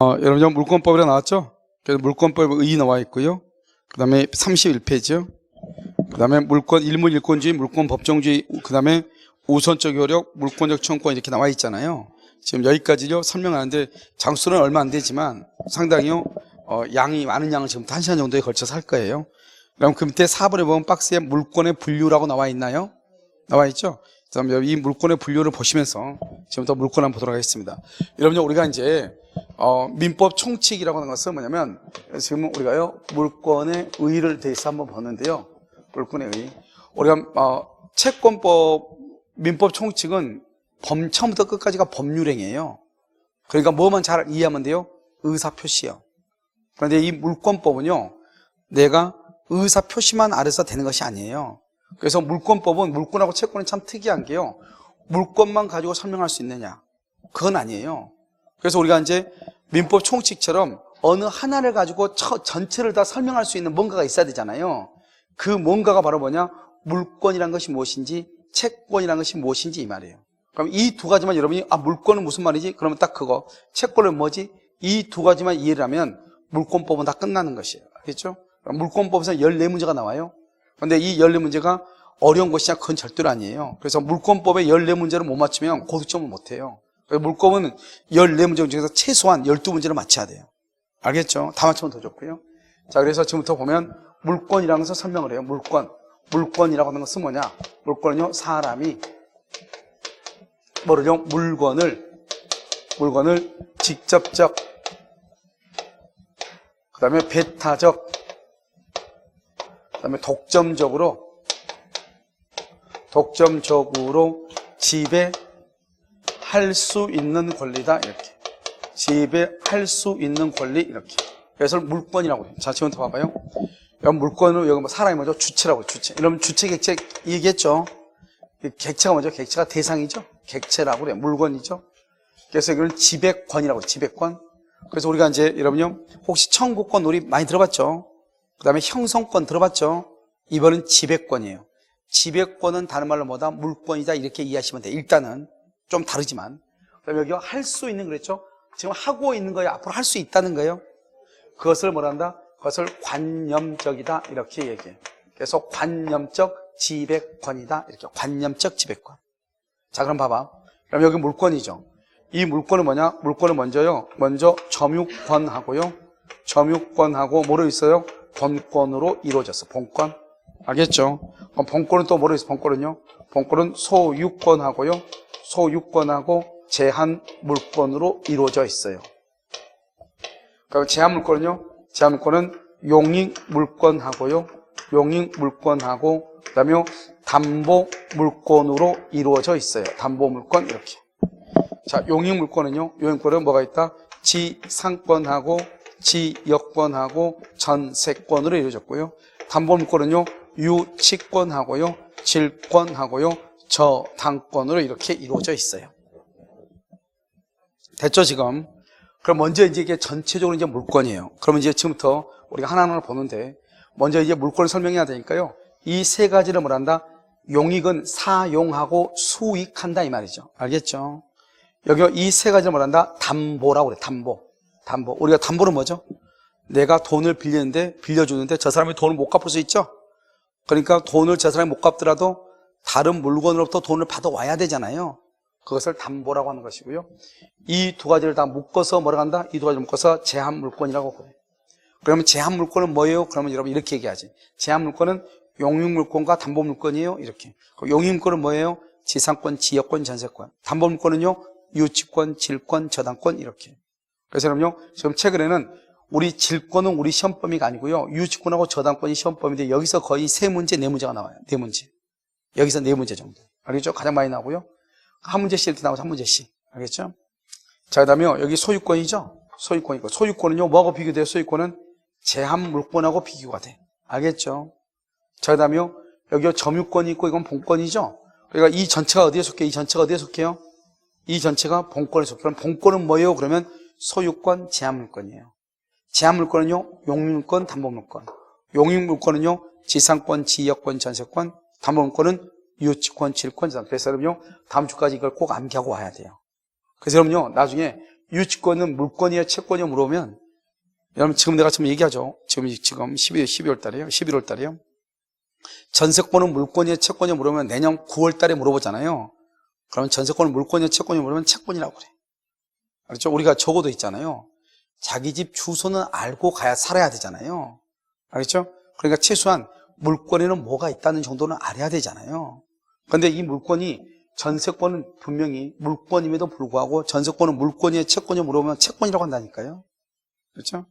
여러분 물권법이라 나왔죠? 그래서 물권법 의 나와 있고요. 그 다음에 31페이지요. 그 다음에 물권, 일문일권주의, 물권법정주의, 그 다음에 우선적 효력, 물권적 청구권 이렇게 나와 있잖아요. 지금 여기까지요 설명하는데 장수는 얼마 안 되지만 상당히요 양이 많은 양을 지금부터 1시간 정도에 걸쳐서 할 거예요. 그럼 그 밑에 4번에 보면 박스에 물권의 분류라고 나와 있나요? 나와 있죠? 그다음에 이 물권의 분류를 보시면서 지금부터 물권 한번 보도록 하겠습니다. 여러분들 우리가 이제 민법 총칙이라고 하는 것은 뭐냐면 지금 우리가요 물권의 의의를 대해서 한번 보는데요. 물권의 의. 우리가 채권법 민법 총칙은 처음부터 끝까지가 법률행위예요. 그러니까 뭐만 잘 이해하면 돼요? 의사표시요. 그런데 이 물권법은요 내가 의사표시만 알아서 되는 것이 아니에요. 그래서 물권법은 물권하고 채권은 참 특이한 게요 물권만 가지고 설명할 수 있느냐 그건 아니에요. 그래서 우리가 이제 민법 총칙처럼 어느 하나를 가지고 전체를 다 설명할 수 있는 뭔가가 있어야 되잖아요. 그 뭔가가 바로 뭐냐 물권이란 것이 무엇인지 채권이란 것이 무엇인지 이 말이에요. 그럼 이 두 가지만 여러분이 물권은 무슨 말이지? 그러면 딱 그거 채권은 뭐지? 이 두 가지만 이해를 하면 물권법은 다 끝나는 것이에요. 알겠죠? 물권법에서 14문제가 나와요. 그런데 이 14문제가 어려운 것이냐 그건 절대로 아니에요. 그래서 물권법에 14문제를 못 맞추면 고득점을 못 해요. 그래서 물권은 14문제 중에서 최소한 12문제를 맞춰야 돼요. 알겠죠? 다 맞추면 더 좋고요. 자, 그래서 지금부터 보면 물권이라는 것을 설명을 해요. 물권이라고 하는 것은 뭐냐? 물권은요, 사람이 뭐를요? 물건을 직접적, 그 다음에 배타적, 그 다음에 독점적으로 지배할 수 있는 권리다. 이렇게. 지배할 수 있는 권리. 이렇게. 그래서 물권이라고 해요. 자, 지금부터 봐봐요. 여러분, 물권은 여기 뭐 사람이 뭐죠? 주체라고, 주체. 여러분, 주체, 객체 얘기했죠? 객체가 뭐죠? 객체가 대상이죠? 객체라고 그래요. 물건이죠? 그래서 이걸 지배권이라고 해요. 지배권. 그래서 우리가 이제 여러분요, 혹시 청구권 우리 많이 들어봤죠? 그 다음에 형성권 들어봤죠? 이번엔 지배권이에요. 지배권은 다른 말로 뭐다? 물권이다. 이렇게 이해하시면 돼요. 일단은 좀 다르지만. 그 다음에 여기 할 수 있는 그랬죠? 지금 하고 있는 거예요. 앞으로 할 수 있다는 거예요. 그것을 뭐라 한다? 그것을 관념적이다. 이렇게 얘기해요. 그래서 관념적 지배권이다. 이렇게. 관념적 지배권. 자, 그럼 봐봐. 그럼 여기 물권이죠. 이 물권은 뭐냐? 물권은 먼저 점유권하고요. 점유권하고 뭐로 있어요? 본권으로 이루어졌어. 본권. 알겠죠? 그럼 본권은 또 뭐로 있어? 본권은요? 본권은 소유권하고요. 소유권하고 제한 물권으로 이루어져 있어요. 그럼 제한 물권은요? 제한 물권은 용익 물권하고요. 용익 물권하고 그다음에 담보 물권으로 이루어져 있어요. 담보 물권 이렇게. 자, 용익 물권은요? 용익 물권은 뭐가 있다? 지상권하고 지역권하고 전세권으로 이루어졌고요. 담보 물권은요? 유치권하고요. 질권하고요. 저당권으로 이렇게 이루어져 있어요. 됐죠, 지금? 그럼 먼저 이제 이게 전체적으로 이제 물권이에요. 그러면 이제 지금부터 우리가 하나하나 보는데 먼저 이제 물권을 설명해야 되니까요. 이 세 가지를 뭐란다? 용익은 사용하고 수익한다 이 말이죠. 알겠죠? 여기 이 세 가지를 뭐란다? 담보라고 그래. 담보. 우리가 담보는 뭐죠? 내가 돈을 빌려주는데 저 사람이 돈을 못 갚을 수 있죠? 그러니까 돈을 저 사람이 못 갚더라도 다른 물건으로부터 돈을 받아와야 되잖아요. 그것을 담보라고 하는 것이고요. 이 두 가지를 다 묶어서 뭐라고 한다? 이 두 가지를 묶어서 제한물권이라고 그래요. 그러면 제한물권은 뭐예요? 그러면 여러분 이렇게 얘기하지. 제한물권은 용익물권과 담보물권이에요. 이렇게. 용익물권은 뭐예요? 지상권, 지역권, 전세권. 담보물권은요? 유치권, 질권, 저당권 이렇게. 그래서 여러분요, 지금 최근에는 우리 질권은 우리 시험 범위가 아니고요. 유치권하고 저당권이 시험 범위인데 여기서 거의 3문제, 4문제가 나와요. 4문제. 여기서 4문제 정도. 알겠죠? 가장 많이 나오고요. 한 문제씩 이렇게 나오죠. 한 문제씩. 알겠죠? 자, 그 다음에 여기 소유권이죠? 소유권이고. 소유권은요, 뭐하고 비교돼요? 소유권은 제한물권하고 비교가 돼. 알겠죠? 자, 그 다음에 여기 점유권이 있고 이건 본권이죠? 그러니까 이 전체가 어디에 속해요? 이 전체가 어디에 속해요? 이 전체가 본권에 속해요. 그럼 본권은 뭐예요? 그러면 소유권, 제한물권이에요. 제한물권은요, 용익물권, 담보물권. 용익물권은요, 지상권, 지역권, 전세권. 담보물권은 유치권, 질권, 저당. 그래서 여러분요, 다음 주까지 이걸 꼭 암기하고 와야 돼요. 그래서 여러분요, 나중에 유치권은 물권이야, 채권이야 물어보면, 여러분, 지금 내가 지금 얘기하죠. 지금 12월 달이에요. 11월 달이에요. 전세권은 물권이야, 채권이야 물어보면 내년 9월 달에 물어보잖아요. 그러면 전세권은 물권이야, 채권이야 물어보면 채권이라고 그래. 그렇죠? 우리가 적어도 있잖아요. 자기 집 주소는 알고 가야 살아야 되잖아요. 알겠죠? 그러니까 최소한 물권에는 뭐가 있다는 정도는 알아야 되잖아요. 그런데 이 물권이 전세권은 분명히 물권임에도 불구하고 전세권은 물권이에요, 채권이에요 물어보면 채권이라고 한다니까요. 그렇죠?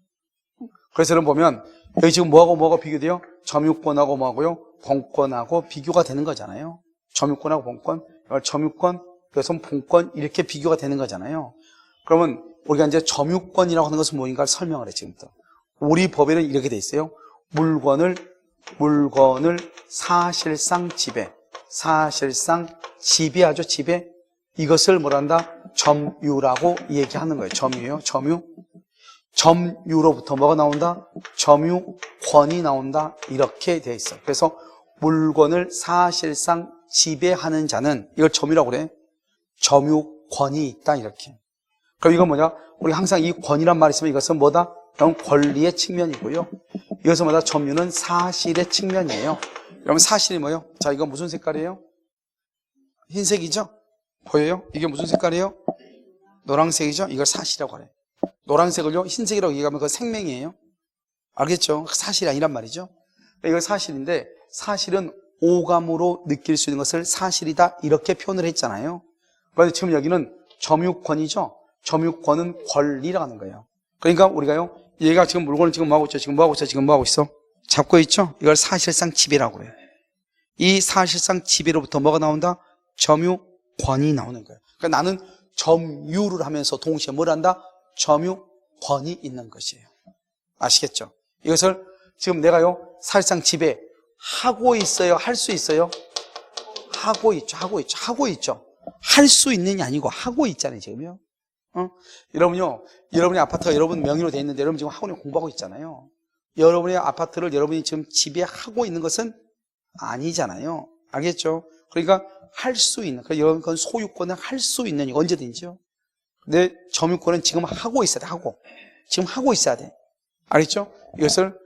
그래서 여러분 보면 여기 지금 뭐하고 뭐가 비교돼요? 점유권하고 뭐하고요? 본권하고 비교가 되는 거잖아요. 점유권하고 본권, 점유권, 여기서 본권 이렇게 비교가 되는 거잖아요. 그러면 우리가 이제 점유권이라고 하는 것은 뭐인가를 설명을 해 지금부터. 우리 법에는 이렇게 돼 있어요. 물건을 사실상 지배하죠, 지배. 이것을 뭐란다? 점유라고 얘기하는 거예요. 점유예요, 점유. 점유로부터 뭐가 나온다? 점유권이 나온다. 이렇게 돼 있어. 그래서 물건을 사실상 지배하는 자는 이걸 점유라고 그래. 점유권이 있다. 이렇게. 그럼 이건 뭐냐? 우리 항상 이 권이란 말이 있으면 이것은 뭐다? 그럼 권리의 측면이고요. 이것은 뭐다? 점유는 사실의 측면이에요. 여러분 사실이 뭐예요? 자, 이거 무슨 색깔이에요? 흰색이죠? 보여요? 이게 무슨 색깔이에요? 노란색이죠? 이걸 사실이라고 하래. 노란색을요, 흰색이라고 얘기하면 그거 생명이에요. 알겠죠? 사실이 아니란 말이죠. 이거 사실인데, 사실은 오감으로 느낄 수 있는 것을 사실이다, 이렇게 표현을 했잖아요. 그런데 지금 여기는 점유권이죠? 점유권은 권리라고 하는 거예요. 그러니까 우리가요, 얘가 지금 물건을 지금 뭐하고 있죠? 지금 뭐하고 있어? 잡고 있죠? 이걸 사실상 지배라고 해요. 이 사실상 지배로부터 뭐가 나온다? 점유권이 나오는 거예요. 그러니까 나는 점유를 하면서 동시에 뭘 한다? 점유권이 있는 것이에요. 아시겠죠? 이것을 지금 내가요, 사실상 지배하고 있어요? 할 수 있어요? 하고 있죠. 할 수 있는 게 아니고 하고 있잖아요, 지금요. 여러분요, 여러분의 아파트가 여러분 명의로 돼 있는데 여러분 지금 학원에 공부하고 있잖아요. 여러분의 아파트를 여러분이 지금 지배하고 있는 것은 아니잖아요. 알겠죠? 그러니까 할 수 있는, 그러니까 여러분 그건 소유권은 할 수 있는, 언제든지요. 내 점유권은 지금 하고 있어야 돼, 지금 하고 있어야 돼. 알겠죠? 이것을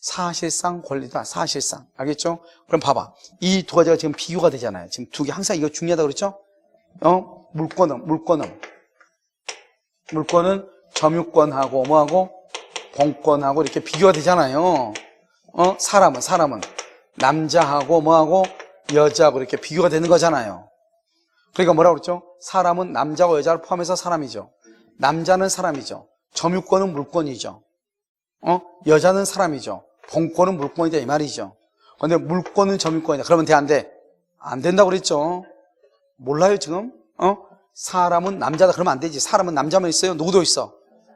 사실상 권리다, 사실상. 알겠죠? 그럼 봐봐. 이 두 가지가 지금 비교가 되잖아요. 지금 두 개, 항상 이거 중요하다 그랬죠? 물권은 점유권하고 뭐하고 본권하고 이렇게 비교가 되잖아요. 사람은 남자하고 뭐하고 여자하고 이렇게 비교가 되는 거잖아요. 그러니까 뭐라고 그랬죠? 사람은 남자와 여자를 포함해서 사람이죠. 남자는 사람이죠. 점유권은 물권이죠. 여자는 사람이죠. 본권은 물권이다 이 말이죠. 그런데 물권은 점유권이다. 그러면 돼, 안 돼? 안 된다고 그랬죠. 몰라요 지금? 사람은 남자다 그러면 안 되지. 사람은 남자만 있어요? 누구도 있어?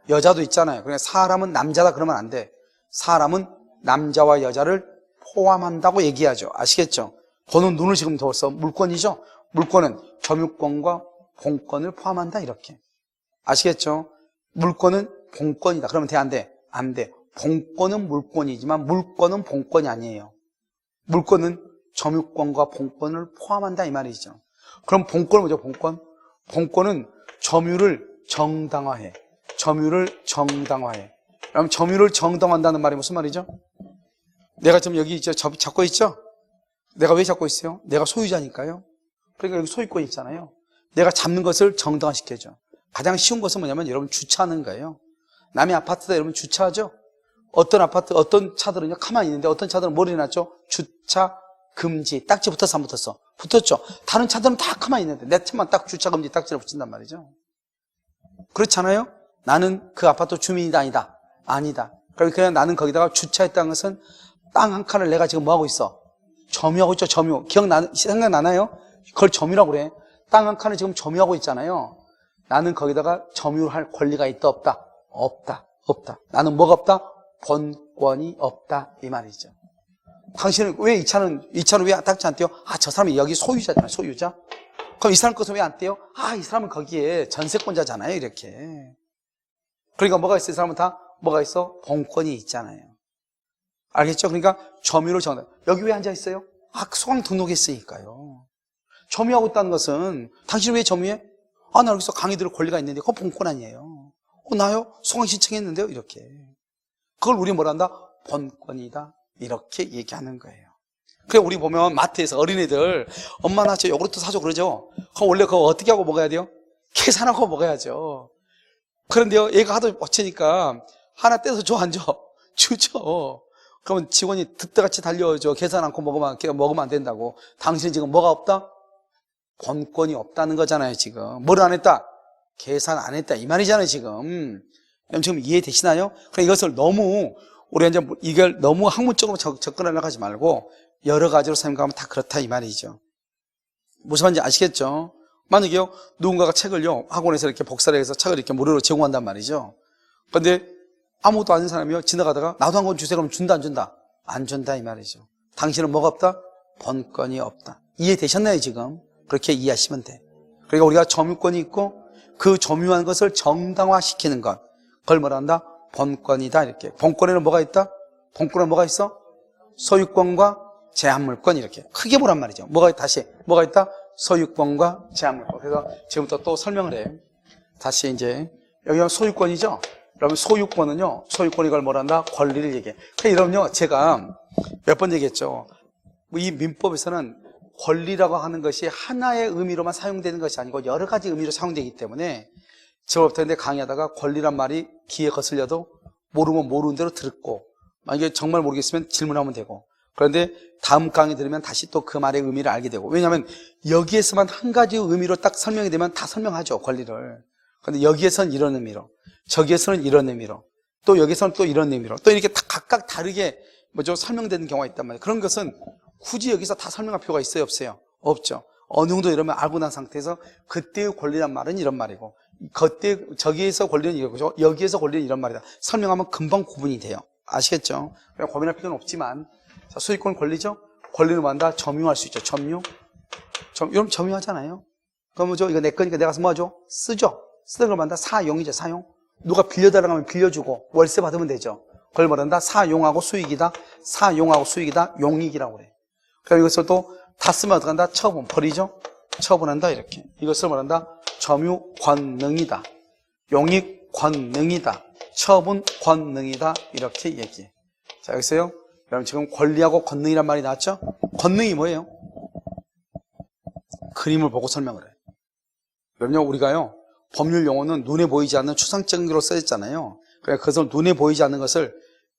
여자도 있잖아요. 그러니까 사람은 남자다 그러면 안 돼. 사람은 남자와 여자를 포함한다고 얘기하죠. 아시겠죠? 보는 눈을 지금 뒀어. 물권이죠? 물권은 점유권과 본권을 포함한다 이렇게. 아시겠죠? 물권은 본권이다. 그러면 돼, 안 돼? 안 돼. 본권은 물권이지만 물권은 본권이 아니에요. 물권은 점유권과 본권을 포함한다 이 말이죠. 그럼 본권은 뭐죠? 본권은 점유를 정당화해. 그럼 점유를 정당화한다는 말이 무슨 말이죠? 내가 지금 여기 잡고 있죠? 내가 왜 잡고 있어요? 내가 소유자니까요. 그러니까 여기 소유권이 있잖아요. 내가 잡는 것을 정당화시켜줘. 가장 쉬운 것은 뭐냐면 여러분 주차하는 거예요. 남의 아파트다 여러분 주차하죠? 어떤 차들은요, 가만히 있는데 어떤 차들은 뭘 해놨죠? 주차 금지. 딱지 붙었어, 안 붙었어? 붙었죠? 다른 차들은 다 가만히 있는데 내 차만 딱 주차 금지 딱지를 붙인단 말이죠. 그렇잖아요? 나는 그 아파트 주민이다, 아니다? 아니다. 그냥 나는 거기다가 주차했다는 것은 땅 한 칸을 내가 지금 뭐하고 있어? 점유하고 있죠, 점유. 생각나나요? 그걸 점유라고 그래. 땅 한 칸을 지금 점유하고 있잖아요. 나는 거기다가 점유할 권리가 있다, 없다? 없다. 나는 뭐가 없다? 본권이 없다. 이 말이죠. 당신은 왜 이 차는 왜 딱지 안 떼요? 저 사람이 여기 소유자잖아요, 소유자. 그럼 이 사람 것은 왜 안 떼요? 이 사람은 거기에 전세권자잖아요, 이렇게. 그러니까 뭐가 있어? 이 사람은 다 뭐가 있어? 본권이 있잖아요. 알겠죠? 그러니까 점유를 정한다. 여기 왜 앉아 있어요? 소강 등록했으니까요. 점유하고 있다는 것은 당신은 왜 점유해? 나 여기서 강의 들을 권리가 있는데 그거 본권 아니에요. 나요? 소강 신청했는데요? 이렇게. 그걸 우리 뭐라 한다? 본권이다. 이렇게 얘기하는 거예요. 그래, 우리 보면 마트에서 어린애들, 엄마 나 저 요구르트 사줘 그러죠? 그럼 원래 그거 어떻게 하고 먹어야 돼요? 계산하고 먹어야죠. 그런데요, 얘가 하도 어치니까 하나 떼서 줘, 안 줘? 주죠. 그러면 직원이 득대같이 달려오죠. 계산 않고 먹으면 안 된다고. 당신은 지금 뭐가 없다? 본권이 없다는 거잖아요, 지금. 뭘 안 했다? 계산 안 했다. 이 말이잖아요, 지금. 그럼 지금 이해되시나요? 그럼 이것을 너무, 우리가 이제 이걸 너무 학문적으로 접근하려고 하지 말고, 여러 가지로 생각하면 다 그렇다, 이 말이죠. 무슨 말인지 아시겠죠? 만약에요, 누군가가 책을요, 학원에서 이렇게 복사를 해서 책을 이렇게 무료로 제공한단 말이죠. 그런데 아무것도 아닌 사람이요, 지나가다가 나도 한 권 주세요. 그러면 준다, 안 준다? 안 준다, 이 말이죠. 당신은 뭐가 없다? 본권이 없다. 이해되셨나요, 지금? 그렇게 이해하시면 돼. 그러니까 우리가 점유권이 있고 그 점유한 것을 정당화시키는 것, 그걸 뭐라 한다? 본권이다. 이렇게. 본권에는 뭐가 있다? 본권에는 뭐가 있어? 소유권과 제한물권. 이렇게 크게 보란 말이죠. 뭐가 있다? 소유권과 제한물권. 그래서 지금부터 또 설명을 해. 다시 이제 여기가 소유권이죠. 그러면 소유권은요, 소유권 이걸 뭐라 한다? 권리를 얘기해. 이러면요, 제가 몇 번 얘기했죠. 이 민법에서는 권리라고 하는 것이 하나의 의미로만 사용되는 것이 아니고 여러 가지 의미로 사용되기 때문에 저부터 근데 강의하다가 권리란 말이 귀에 거슬려도 모르면 모르는 대로 듣고, 만약에 정말 모르겠으면 질문하면 되고, 그런데 다음 강의 들으면 다시 또 그 말의 의미를 알게 되고, 왜냐하면 여기에서만 한 가지 의미로 딱 설명이 되면 다 설명하죠, 권리를. 그런데 여기에서는 이런 의미로, 저기에서는 이런 의미로, 또 여기서는 또 이런 의미로, 또 이렇게 각각 다르게 설명되는 경우가 있단 말이에요. 그런 것은 굳이 여기서 다 설명할 필요가 있어요, 없어요? 없죠. 어느 정도 이러면 알고 난 상태에서 그때의 권리란 말은 이런 말이고, 저기에서 권리는 이거죠. 여기에서 권리는 이런 말이다. 설명하면 금방 구분이 돼요. 아시겠죠? 고민할 필요는 없지만, 자, 소유권 권리죠? 권리는 뭐한다? 점유할 수 있죠. 여러분 점유하잖아요. 그럼 이거 내 거니까 내가 가서 뭐 하죠? 쓰죠. 쓰는 걸 뭐한다? 사용이죠, 사용. 누가 빌려달라고 하면 빌려주고 월세 받으면 되죠. 그걸 뭐한다? 사용하고 수익이다. 사용하고 수익이다. 용익이라고 그래. 그럼 이것을 또 다 쓰면 어떡한다? 처분, 버리죠? 처분한다, 이렇게. 이것을 말한다? 점유 권능이다. 용익 권능이다. 처분 권능이다. 이렇게 얘기해. 자, 여기서요. 여러분 지금 권리하고 권능이란 말이 나왔죠? 권능이 뭐예요? 그림을 보고 설명을 해. 그럼요, 우리가요, 법률 용어는 눈에 보이지 않는 추상적인 거로 써있잖아요. 그러니까 그것을 눈에 보이지 않는 것을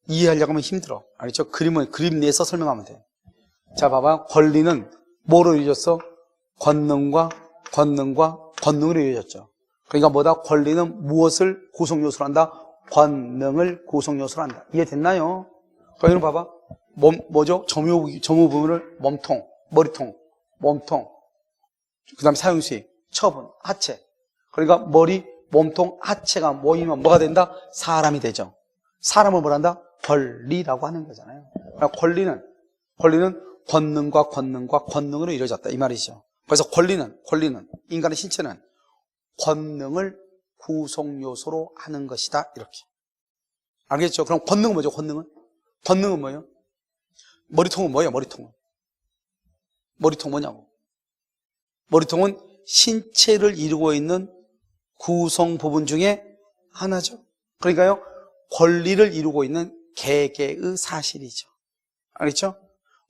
이해하려고 하면 힘들어. 알겠죠? 그림 내에서 설명하면 돼. 자, 봐봐. 권리는 뭐로 이루어졌어? 권능으로 이루어졌죠. 그러니까 뭐다? 권리는 무엇을 구성요소로 한다? 권능을 구성요소로 한다. 이해됐나요? 그러니까 봐봐. 뭐죠? 점유 부분을 몸통, 머리통, 몸통, 그 다음에 사용수익, 처분, 하체. 그러니까 머리, 몸통, 하체가 모이면 뭐가 된다? 사람이 되죠. 사람을 뭐라 한다? 권리라고 하는 거잖아요. 그러니까 권리는 권능으로 이루어졌다, 이 말이죠. 그래서 권리는 인간의 신체는 권능을 구성요소로 하는 것이다, 이렇게. 알겠죠? 그럼 권능은 뭐죠? 권능은 뭐예요? 머리통은 뭐예요? 머리통 뭐냐고? 머리통은 신체를 이루고 있는 구성 부분 중에 하나죠. 그러니까요, 권리를 이루고 있는 개개의 사실이죠. 알겠죠?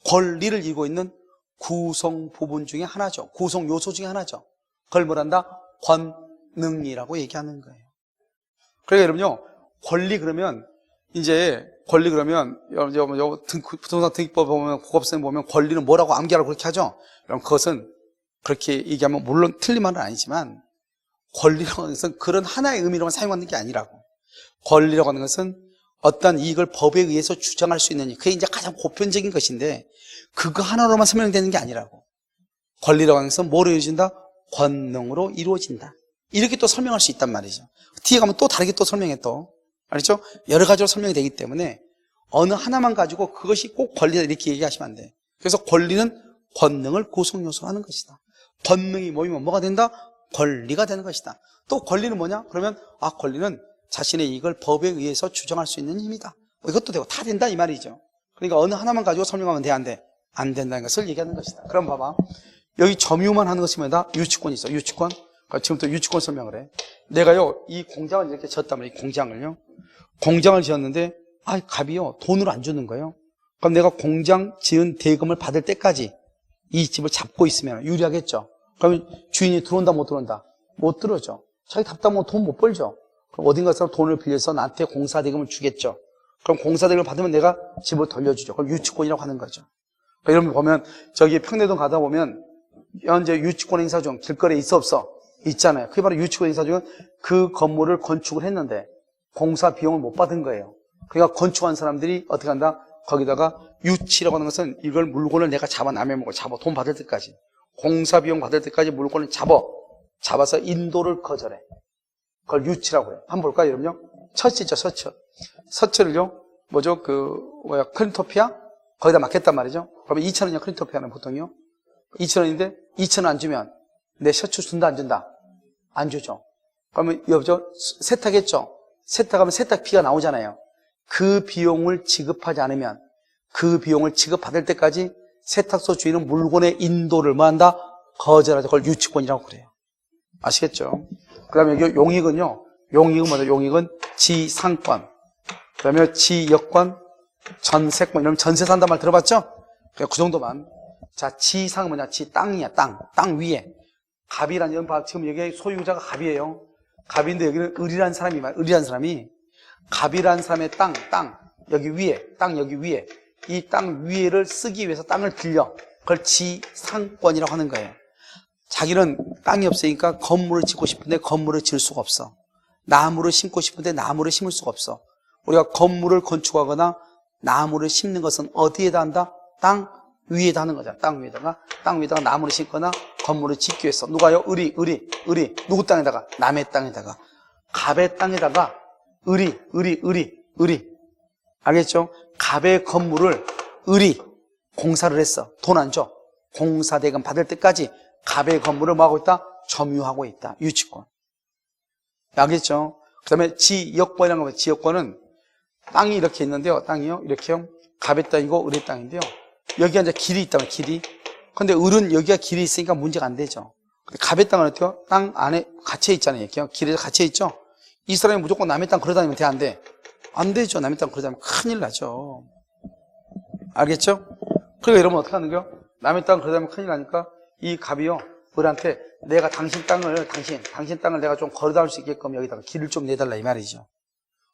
권리를 이루고 있는 구성 부분 중에 하나죠. 구성 요소 중에 하나죠. 그걸 뭐란다? 권능이라고 얘기하는 거예요. 그러니까 여러분요, 권리 그러면 부동산 등기법 보면, 국업생 보면 권리는 뭐라고 암기하라고 그렇게 하죠? 그럼 그것은 그렇게 얘기하면 물론 틀린 말은 아니지만, 권리라고 하는 것은 그런 하나의 의미로만 사용하는 게 아니라고. 권리라고 하는 것은 어떤 이익을 법에 의해서 주장할 수 있는, 그게 이제 가장 보편적인 것인데, 그거 하나로만 설명되는 게 아니라고. 권리라고 하는 것은 뭐로 이루어진다? 권능으로 이루어진다. 이렇게 또 설명할 수 있단 말이죠. 뒤에 가면 또 다르게 또 설명해 또. 알겠죠? 여러 가지로 설명이 되기 때문에 어느 하나만 가지고 그것이 꼭 권리다 이렇게 얘기하시면 안 돼. 그래서 권리는 권능을 구성요소로 하는 것이다. 권능이 모이면 뭐가 된다? 권리가 되는 것이다. 또 권리는 뭐냐? 그러면 권리는 자신의 이익을 법에 의해서 주장할 수 있는 힘이다. 이것도 되고 다 된다 이 말이죠. 그러니까 어느 하나만 가지고 설명하면 돼, 안 돼? 안 된다는 것을 얘기하는 것이다. 그럼 봐봐. 여기 점유만 하는 것이 뭐다? 유치권이 있어. 유치권. 지금부터 유치권 설명을 해. 내가요, 이 공장을 이렇게 지었단 말이에요. 이 공장을요. 공장을 지었는데, 갑이요, 돈을 안 주는 거예요. 그럼 내가 공장 지은 대금을 받을 때까지 이 집을 잡고 있으면 유리하겠죠. 그러면 주인이 들어온다, 못 들어온다? 못 들어오죠. 자기 답답하면 돈 못 벌죠. 그럼 어딘가에서 돈을 빌려서 나한테 공사 대금을 주겠죠. 그럼 공사 대금을 받으면 내가 집을 돌려주죠. 그걸 유치권이라고 하는 거죠. 그러니까 여러분 보면, 저기 평내동 가다 보면, 현재 유치권 행사 중 길거리에 있어 없어? 있잖아요. 그게 바로 유치권 행사 중은 그 건물을 건축을 했는데 공사 비용을 못 받은 거예요. 그러니까 건축한 사람들이 어떻게 한다? 거기다가 유치라고 하는 것은 이걸 물건을 내가 잡아 남의 먹어. 잡아. 돈 받을 때까지. 공사 비용 받을 때까지 물건을 잡아서 인도를 거절해. 그걸 유치라고 해요. 한번 볼까요, 여러분요? 서치죠, 서치를요, 크린토피아? 거기다 맡겼단 말이죠. 그러면 2,000원이요, 크린토피아는 보통요. 2,000원인데, 2,000원 안 주면 내 셔츠 준다, 안 준다? 안 주죠. 그러면 세탁했죠? 세탁하면 세탁비가 나오잖아요. 그 비용을 지급하지 않으면 그 비용을 지급받을 때까지 세탁소 주인은 물건의 인도를 뭐 한다? 거절하죠. 그걸 유치권이라고 그래요. 아시겠죠? 그 다음에 여기 용익은요, 용익은 뭐죠? 용익은 지상권, 그 다음에 지역권, 전세권, 이러면 전세 산단 말 들어봤죠? 그 정도만. 자, 지상은 뭐냐? 땅이야, 땅 위에. 갑이라는, 지금 여기 소유자가 갑이에요. 갑인데 여기는 을이라는 사람이, 갑이라는 사람의 땅, 여기 위에, 이 땅 위에를 쓰기 위해서 땅을 빌려. 그걸 지상권이라고 하는 거예요. 자기는 땅이 없으니까 건물을 짓고 싶은데 건물을 지을 수가 없어. 나무를 심고 싶은데 나무를 심을 수가 없어. 우리가 건물을 건축하거나 나무를 심는 것은 어디에다 한다? 땅 위에다 하는 거잖아. 땅 위에다가 나무를 심거나 건물을 짓기 위해서. 누가요? 을이. 누구 땅에다가? 남의 땅에다가. 갑의 땅에다가 을이. 알겠죠? 갑의 건물을 을이 공사를 했어. 돈 안 줘. 공사 대금 받을 때까지 갑의 건물을 뭐 하고 있다? 점유하고 있다. 유치권. 알겠죠? 그 다음에 지역권이라는 거예요. 지역권은 땅이 이렇게 있는데요. 땅이요. 이렇게요. 갑의 땅이고 을의 땅인데요. 여기가 이제 길이 있다면 길이. 근데 을은 여기가 길이 있으니까 문제가 안 되죠. 갑의 땅은 어때요? 땅 안에 갇혀 있잖아요. 이렇게요. 길에 갇혀 있죠? 이 사람이 무조건 남의 땅 걸어다니면 돼? 안 돼? 안 되죠. 남의 땅 걸어다니면 큰일 나죠. 알겠죠? 그러니까 여러분 어떻게 하는 거요? 남의 땅 걸어다니면 큰일 나니까 이 갑이요, 을한테 내가 당신 땅을 내가 좀 걸어다닐 수 있게끔 여기다가 길을 좀 내달라 이 말이죠.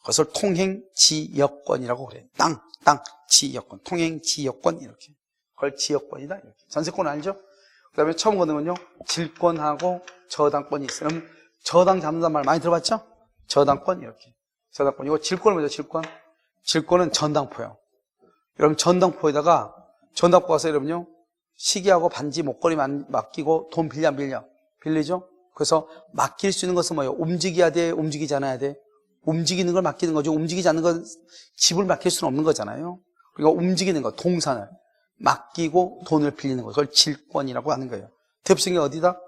그것을 통행지역권이라고 그래요. 땅, 지역권, 통행지역권 이렇게. 그걸 지역권이다 이렇게. 전세권 알죠? 그 다음에 처음 거는요, 질권하고 저당권이 있어요. 그럼 저당 잡는다는 말 많이 들어봤죠? 저당권 이렇게. 저당권. 이거 질권은 뭐죠? 질권은 전당포요. 여러분 전당포에다가 전당포 가서 여러분요, 시계하고 반지, 목걸이 맡기고 돈 빌려 안 빌려? 빌리죠? 그래서 맡길 수 있는 것은 뭐예요? 움직여야 돼? 움직이지 않아야 돼? 움직이는 걸 맡기는 거죠. 움직이지 않는 건 집을 맡길 수는 없는 거잖아요. 그러니까 움직이는 거, 동산을 맡기고 돈을 빌리는 거, 그걸 질권이라고 하는 거예요. 대표성이 어디다?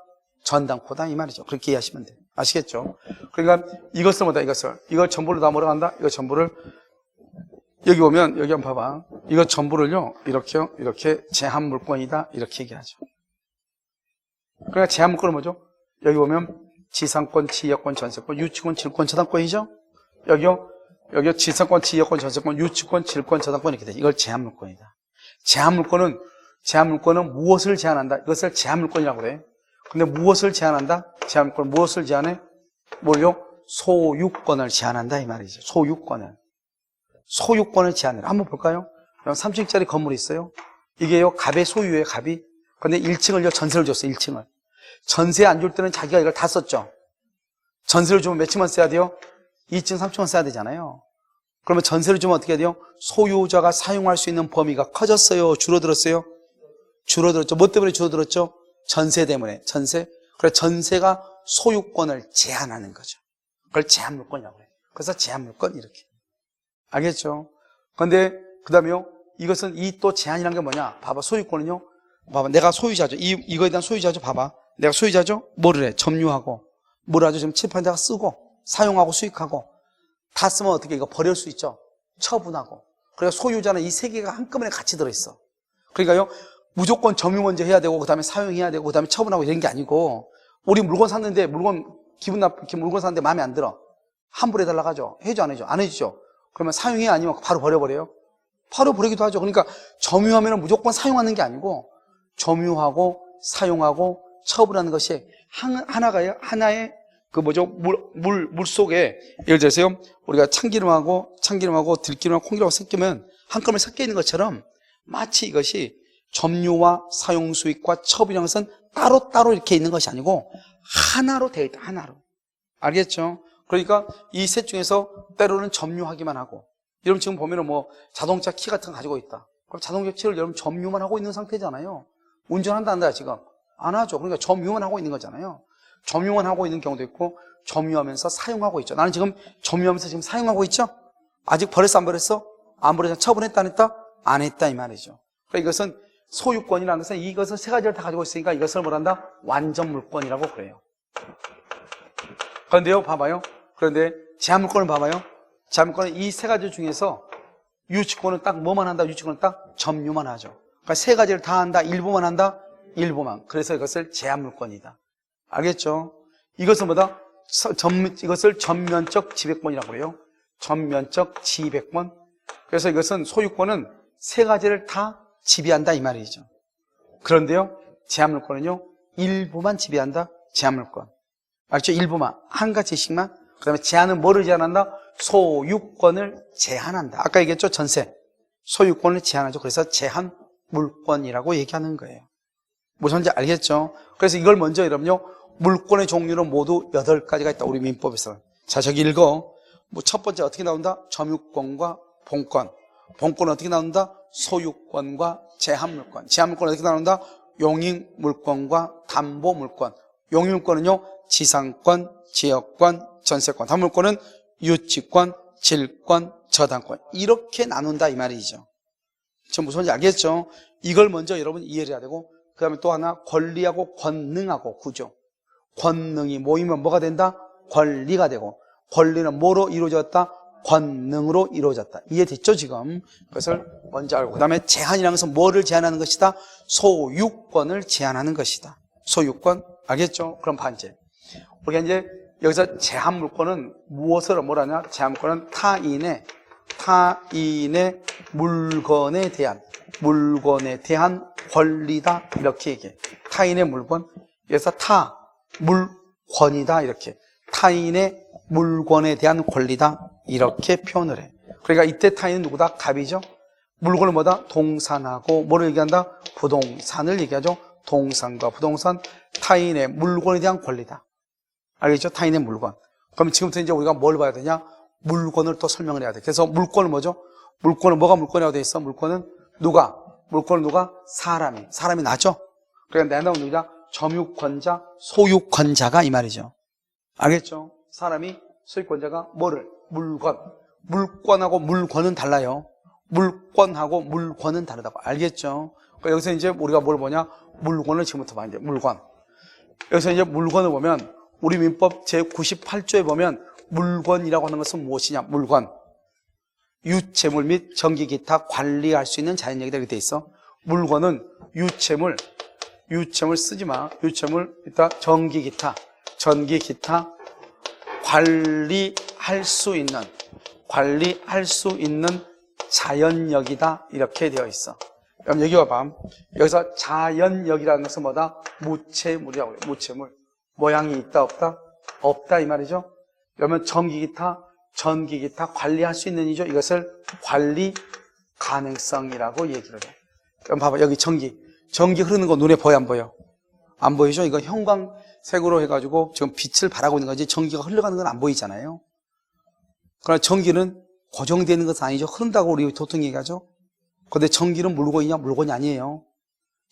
전당포다 이 말이죠. 그렇게 이해하시면 돼요. 아시겠죠? 그러니까 이것을 뭐다? 이걸 전부를 다 뭐라고 한다? 이거 전부를 여기 보면, 여기 한번 봐봐. 이거 전부를요, 이렇게 제한물권이다, 이렇게 얘기하죠. 그러니까 제한물권은 뭐죠? 여기 보면, 지상권, 지역권, 전세권, 유치권, 질권, 저당권이죠? 여기요, 지상권, 지역권, 전세권, 유치권, 질권, 저당권 이렇게 돼. 이걸 제한물권이다. 제한물권은 무엇을 제한한다? 이것을 제한물권이라고 그래. 근데 무엇을 제한한다? 제한물권은 무엇을 제한해? 뭘요? 소유권을 제한한다, 이 말이죠. 소유권을 제한해라. 한번 볼까요? 3층짜리 건물이 있어요. 이게요, 갑의 소유예요, 갑이. 근데 1층을요, 전세를 줬어요, 1층을. 전세 안 줄 때는 자기가 이걸 다 썼죠. 전세를 주면 몇 층만 써야 돼요? 2층, 3층만 써야 되잖아요. 그러면 전세를 주면 어떻게 해야 돼요? 소유자가 사용할 수 있는 범위가 커졌어요? 줄어들었어요? 줄어들었죠. 뭐 때문에 줄어들었죠? 전세 때문에. 그래서 전세가 소유권을 제한하는 거죠. 그걸 제한물권이라고 해요. 그래서 제한물권 이렇게. 알겠죠? 근데 그 다음에요, 이것은 이 또 제한이라는 게 뭐냐? 봐봐, 소유권은요, 봐봐, 내가 소유자죠. 이거에 대한 소유자죠. 봐봐, 내가 소유자죠. 뭐를 해? 점유하고, 뭘 하죠? 지금 칠판에 다가 쓰고, 사용하고, 수익하고, 다 쓰면 어떻게 이거 버릴 수 있죠? 처분하고. 그러니까 소유자는 이 세 개가 한꺼번에 같이 들어있어. 그러니까요, 무조건 점유 먼저 해야 되고, 그 다음에 사용해야 되고, 그 다음에 처분하고 이런 게 아니고, 우리 물건 샀는데 기분 나쁘게 물건 샀는데 마음에 안 들어. 환불해달라고 하죠. 해줘, 안 해줘? 안 해주죠. 그러면 사용해, 아니면 바로 버려버려요? 바로 버리기도 하죠. 그러니까 점유하면 무조건 사용하는 게 아니고 점유하고 사용하고 처분하는 것이 하나의 물 속에, 예를 들어서요, 우리가 참기름하고 들기름하고 콩기름하고 섞이면 한꺼번에 섞여 있는 것처럼 마치 이것이 점유와 사용 수익과 처분이라는 것은 따로따로 이렇게 있는 것이 아니고 하나로 되어 있다. 하나로. 알겠죠? 그러니까 이 셋 중에서 때로는 점유하기만 하고, 여러분 지금 보면은 자동차 키 같은 거 가지고 있다. 그럼 자동차 키를 여러분 점유만 하고 있는 상태잖아요. 운전한다 한다 지금 안 하죠. 그러니까 점유만 하고 있는 거잖아요. 점유만 하고 있는 경우도 있고 점유하면서 사용하고 있죠. 나는 지금 점유하면서 지금 사용하고 있죠. 아직 버렸어, 안 버렸어? 안 버렸어. 처분했다, 안 했다? 안 했다, 이 말이죠. 그러니까 이것은 소유권이라는 것은 이것을 세 가지를 다 가지고 있으니까 이것을 뭐란다? 완전 물권이라고 그래요. 그런데요, 봐봐요. 그런데 제한물권을 봐봐요. 제한물권은 이 세 가지 중에서 유치권은 딱 뭐만 한다? 유치권은 딱 점유만 하죠. 그러니까 세 가지를 다 한다? 일부만 한다? 일부만. 그래서 이것을 제한물권이다. 알겠죠? 이것은 뭐다? 이것을 전면적 지배권이라고 해요. 전면적 지배권. 그래서 이것은 소유권은 세 가지를 다 지배한다 이 말이죠. 그런데요, 제한물권은요, 일부만 지배한다. 제한물권. 알죠? 일부만. 한 가지씩만. 그 다음에 제한은 뭐를 제한한다? 소유권을 제한한다. 아까 얘기했죠? 전세. 소유권을 제한하죠. 그래서 제한물권이라고 얘기하는 거예요. 무슨지 알겠죠? 그래서 이걸 먼저 여러분요, 물권의 종류는 모두 8가지가 있다. 우리 민법에서. 자, 저기 읽어. 첫 번째 어떻게 나온다? 점유권과 본권. 본권은 어떻게 나온다? 소유권과 제한물권. 제한물권은 어떻게 나온다? 용익물권과 담보물권. 용익물권은요, 지상권, 지역권, 전세권. 담보물권은 유치권, 질권, 저당권. 이렇게 나눈다 이 말이죠. 지금 무슨 말인지 알겠죠? 이걸 먼저 여러분 이해를 해야 되고, 그 다음에 또 하나 권리하고 권능하고 구조. 권능이 모이면 뭐가 된다? 권리가 되고, 권리는 뭐로 이루어졌다? 권능으로 이루어졌다. 이해됐죠 지금? 그것을 먼저 알고, 그 다음에 제한이라는 것은 뭐를 제한하는 것이다? 소유권을 제한하는 것이다. 소유권. 알겠죠? 그럼 반제. 우리가 이제 여기서 제한물권은 무엇을 뭐라냐? 제한물권은 타인의 물건에 대한 권리다. 이렇게 얘기해. 타인의 물건. 여기서 물권이다. 이렇게. 타인의 물건에 대한 권리다. 이렇게 표현을 해. 그러니까 이때 타인은 누구다? 갑이죠. 물건을 뭐다? 동산하고 뭐를 얘기한다? 부동산을 얘기하죠. 동산과 부동산. 타인의 물건에 대한 권리다. 알겠죠? 타인의 물건. 그럼 지금부터 이제 우리가 뭘 봐야 되냐? 물건을 또 설명을 해야 돼. 그래서 물건은 뭐죠? 물건은 뭐가 물건이라고 돼 있어? 물건은 누가? 물건은 누가? 사람이 나죠? 그러니까 내 나온 누구냐? 점유권자, 소유권자가 이 말이죠. 알겠죠? 사람이 소유권자가 뭐를? 물건. 물권하고 물권은 달라요. 물권하고 물권은 다르다고. 알겠죠? 그러니까 여기서 이제 우리가 뭘 보냐? 물건을 지금부터 봐. 이제 물건. 여기서 이제 물건을 보면 우리 민법 제98조에 보면 물건이라고 하는 것은 무엇이냐? 물건. 유채물 및 전기 기타 관리할 수 있는 자연력이다 이렇게 돼 있어. 물건은 유채물 쓰지 마. 유채물 이따 전기 기타 관리할 수 있는 자연력이다 이렇게 되어 있어. 그럼 여기 봐봐. 여기서 자연력이라는 것은 뭐다? 무채물이라고 해요. 무채물. 모양이 있다 없다? 없다 이 말이죠. 그러면 전기 기타 관리할 수 있는 이죠. 이것을 관리 가능성이라고 얘기를 해. 그럼 봐봐. 여기 전기 흐르는 거 눈에 보여 안 보여? 안 보이죠? 이거 형광색으로 해가지고 지금 빛을 발하고 있는 거지 전기가 흘러가는 건 안 보이잖아요. 그러나 전기는 고정되어 있는 것은 아니죠. 흐른다고 우리 보통 얘기하죠. 그런데 전기는 물건이냐? 물건이 아니에요.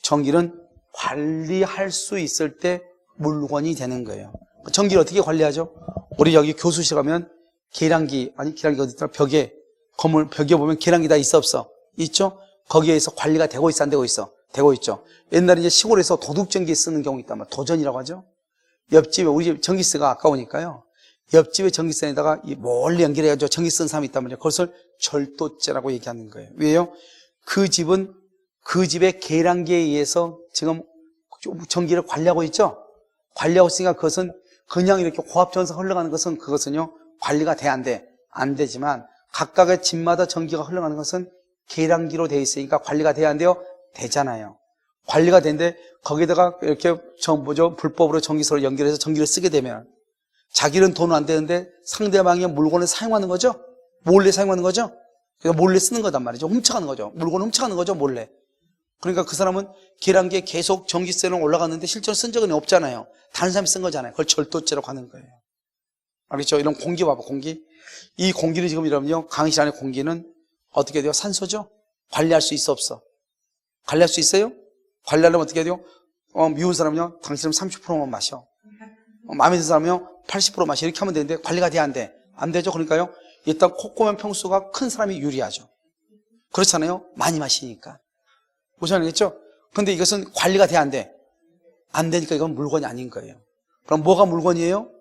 전기는 관리할 수 있을 때 물건이 되는 거예요. 전기를 어떻게 관리하죠? 우리 여기 교수실 가면 계량기 어디 있더라? 벽에 보면 계량기 다 있어 없어? 있죠? 거기에서 관리가 되고 있어 안 되고 있어? 되고 있죠. 옛날에 이제 시골에서 도둑전기 쓰는 경우 있단 말이야. 도전이라고 하죠. 옆집에 우리 집 전기세가 아까우니까요. 옆집에 전기세에다가 멀리 연결해가지고 전기 쓰는 사람이 있단 말이에요. 그것을 절도죄라고 얘기하는 거예요. 왜요? 그 집의 계량기에 의해서 지금 전기를 관리하고 있죠. 관리하고 있으니까 그것은 그냥 이렇게 고압전선 흘러가는 것은 그것은요 관리가 돼 안 돼? 안 되지만 각각의 집마다 전기가 흘러가는 것은 계량기로 되어 있으니까 관리가 돼야 안 돼요? 되잖아요. 관리가 되는데 거기다가 이렇게 불법으로 전기소를 연결해서 전기를 쓰게 되면 자기는 돈 안 되는데 상대방의 물건을 사용하는 거죠? 몰래 사용하는 거죠? 그래서 몰래 쓰는 거단 말이죠. 훔쳐가는 거죠. 물건을 훔쳐가는 거죠, 몰래. 그러니까 그 사람은 계량기에 계속 전기세는 올라갔는데 실제로 쓴 적은 없잖아요. 다른 사람이 쓴 거잖아요. 그걸 절도죄로 가는 거예요. 알겠죠? 이런 공기 봐봐, 공기. 이 공기는 지금 이러면요, 강의실 안에 공기는 어떻게 돼요? 산소죠? 관리할 수 있어, 없어? 관리할 수 있어요? 관리하려면 어떻게 해야 돼요? 미운 사람은요, 당신은 30%만 마셔. 마음에 드는 사람은요, 80% 마셔. 이렇게 하면 되는데 관리가 돼, 안 돼? 안 되죠? 그러니까요, 일단 콧구멍 평수가 큰 사람이 유리하죠. 그렇잖아요? 많이 마시니까. 무슨 말이겠죠? 근데 이것은 관리가 돼, 안 돼? 안 되니까 이건 물건이 아닌 거예요. 그럼 뭐가 물건이에요?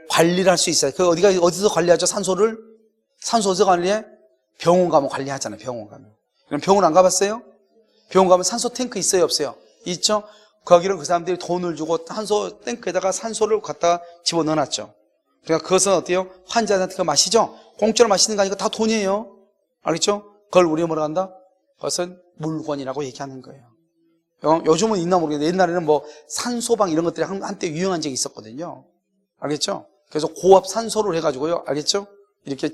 관리를 할 수 있어요. 그 어디서 관리하죠? 산소를? 산소 어디서 관리해? 병원 가면 관리하잖아요. 병원 가면. 그럼 병원 안 가봤어요? 병원 가면 산소 탱크 있어요? 없어요? 있죠? 거기를 그 사람들이 돈을 주고 산소 탱크에다가 산소를 갖다 집어넣어놨죠. 그러니까 그것은 어때요? 환자한테 그거 마시죠? 공짜로 마시는 거 아니고 다 돈이에요. 알겠죠? 그걸 우리가 뭐라 한다? 그것은 물건이라고 얘기하는 거예요. 요즘은 있나 모르겠는데 옛날에는 뭐 산소방 이런 것들이 한때 유행한 적이 있었거든요. 알겠죠? 그래서 고압 산소를 해가지고요. 알겠죠? 이렇게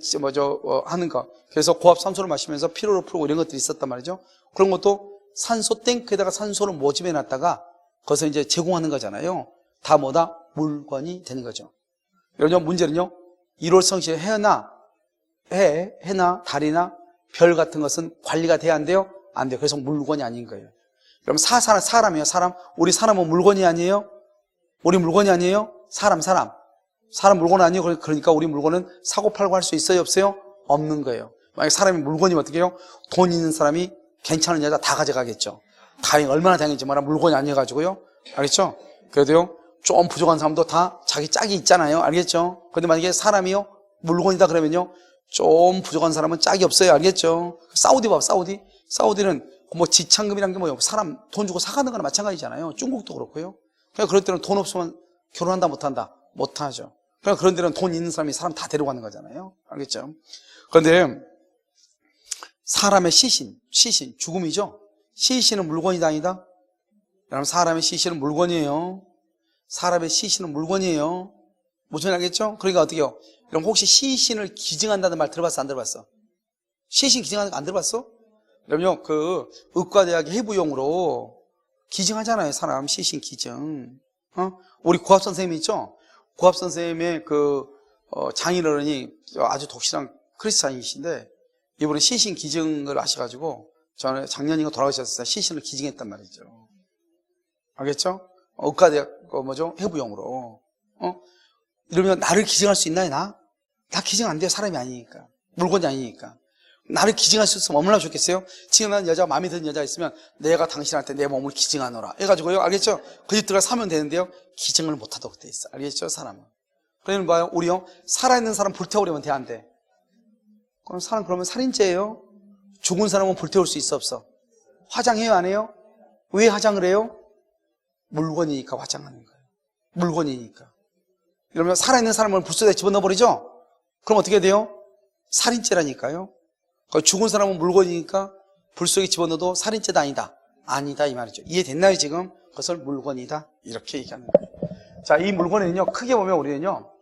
하는 거. 그래서 고압 산소를 마시면서 피로를 풀고 이런 것들이 있었단 말이죠. 그런 것도 산소 탱크에다가 산소를 모집해 놨다가 그것을 이제 제공하는 거잖아요. 다 뭐다? 물건이 되는 거죠. 여러분 문제는요. 일월성시에 해나 달이나 별 같은 것은 관리가 돼야 안 돼요? 안 돼요. 그래서 물건이 아닌 거예요. 그럼 사람이에요. 사람. 우리 사람은 물건이 아니에요? 우리 물건이 아니에요? 사람 물건 아니에요. 그러니까 우리 물건은 사고 팔고 할 수 있어요? 없어요? 없는 거예요. 만약에 사람이 물건이면 어떻게 해요? 돈 있는 사람이 괜찮은 여자 다 가져가겠죠. 얼마나 다행인지 말아 물건이 아니어가지고요. 알겠죠? 그래도요, 좀 부족한 사람도 다 자기 짝이 있잖아요. 알겠죠? 근데 만약에 사람이요, 물건이다 그러면요, 좀 부족한 사람은 짝이 없어요. 알겠죠? 사우디 봐, 사우디는 뭐 지참금이란 게 뭐예요? 사람 돈 주고 사가는 거나 마찬가지잖아요. 중국도 그렇고요. 그러니까 그럴 때는 돈 없으면 결혼한다 못한다? 못하죠. 그러니까 그런 데는 돈 있는 사람이 사람 다 데려가는 거잖아요. 알겠죠? 그런데 사람의 시신, 죽음이죠? 시신은 물건이다 아니다? 여러분 사람의 시신은 물건이에요. 사람의 시신은 물건이에요. 무슨 알겠죠? 그러니까 어떻게 해요? 그럼 혹시 시신을 기증한다는 말 들어봤어? 안 들어봤어? 시신 기증하는 거 안 들어봤어? 그럼요, 그 의과대학 해부용으로 기증하잖아요. 사람 시신 기증. 우리 고압 선생님이 있죠? 고압 선생님의 장인어른이 아주 독실한 크리스찬이신데 이분은 시신 기증을 하셔가지고 저는 작년인가 돌아가셨을 때 시신을 기증했단 말이죠. 알겠죠? 의과대학 해부용으로. 이러면 나를 기증할 수 있나요? 나 기증 안 돼요. 사람이 아니니까. 물건이 아니니까. 나를 기증할 수 있으면 얼마나 좋겠어요? 지금 난 여자가 마음에 드는 여자가 있으면 내가 당신한테 내 몸을 기증하노라 해가지고요. 알겠죠? 그 집 들어가 사면 되는데요. 기증을 못하도록 돼 있어. 알겠죠? 사람은. 그러면 봐요. 우리요. 살아있는 사람 불태우려면 돼, 안 돼? 그럼 사람 그러면 살인죄예요? 죽은 사람은 불태울 수 있어, 없어? 화장해요, 안 해요? 왜 화장을 해요? 물건이니까 화장하는 거예요. 물건이니까. 이러면 살아있는 사람을 불소에 집어넣어버리죠? 그럼 어떻게 돼요? 살인죄라니까요. 죽은 사람은 물건이니까 불 속에 집어넣어도 살인죄다 아니다? 아니다 이 말이죠. 이해됐나요 지금? 그것을 물건이다 이렇게 얘기하는 거예요. 자, 이 물건은요 크게 보면 우리는요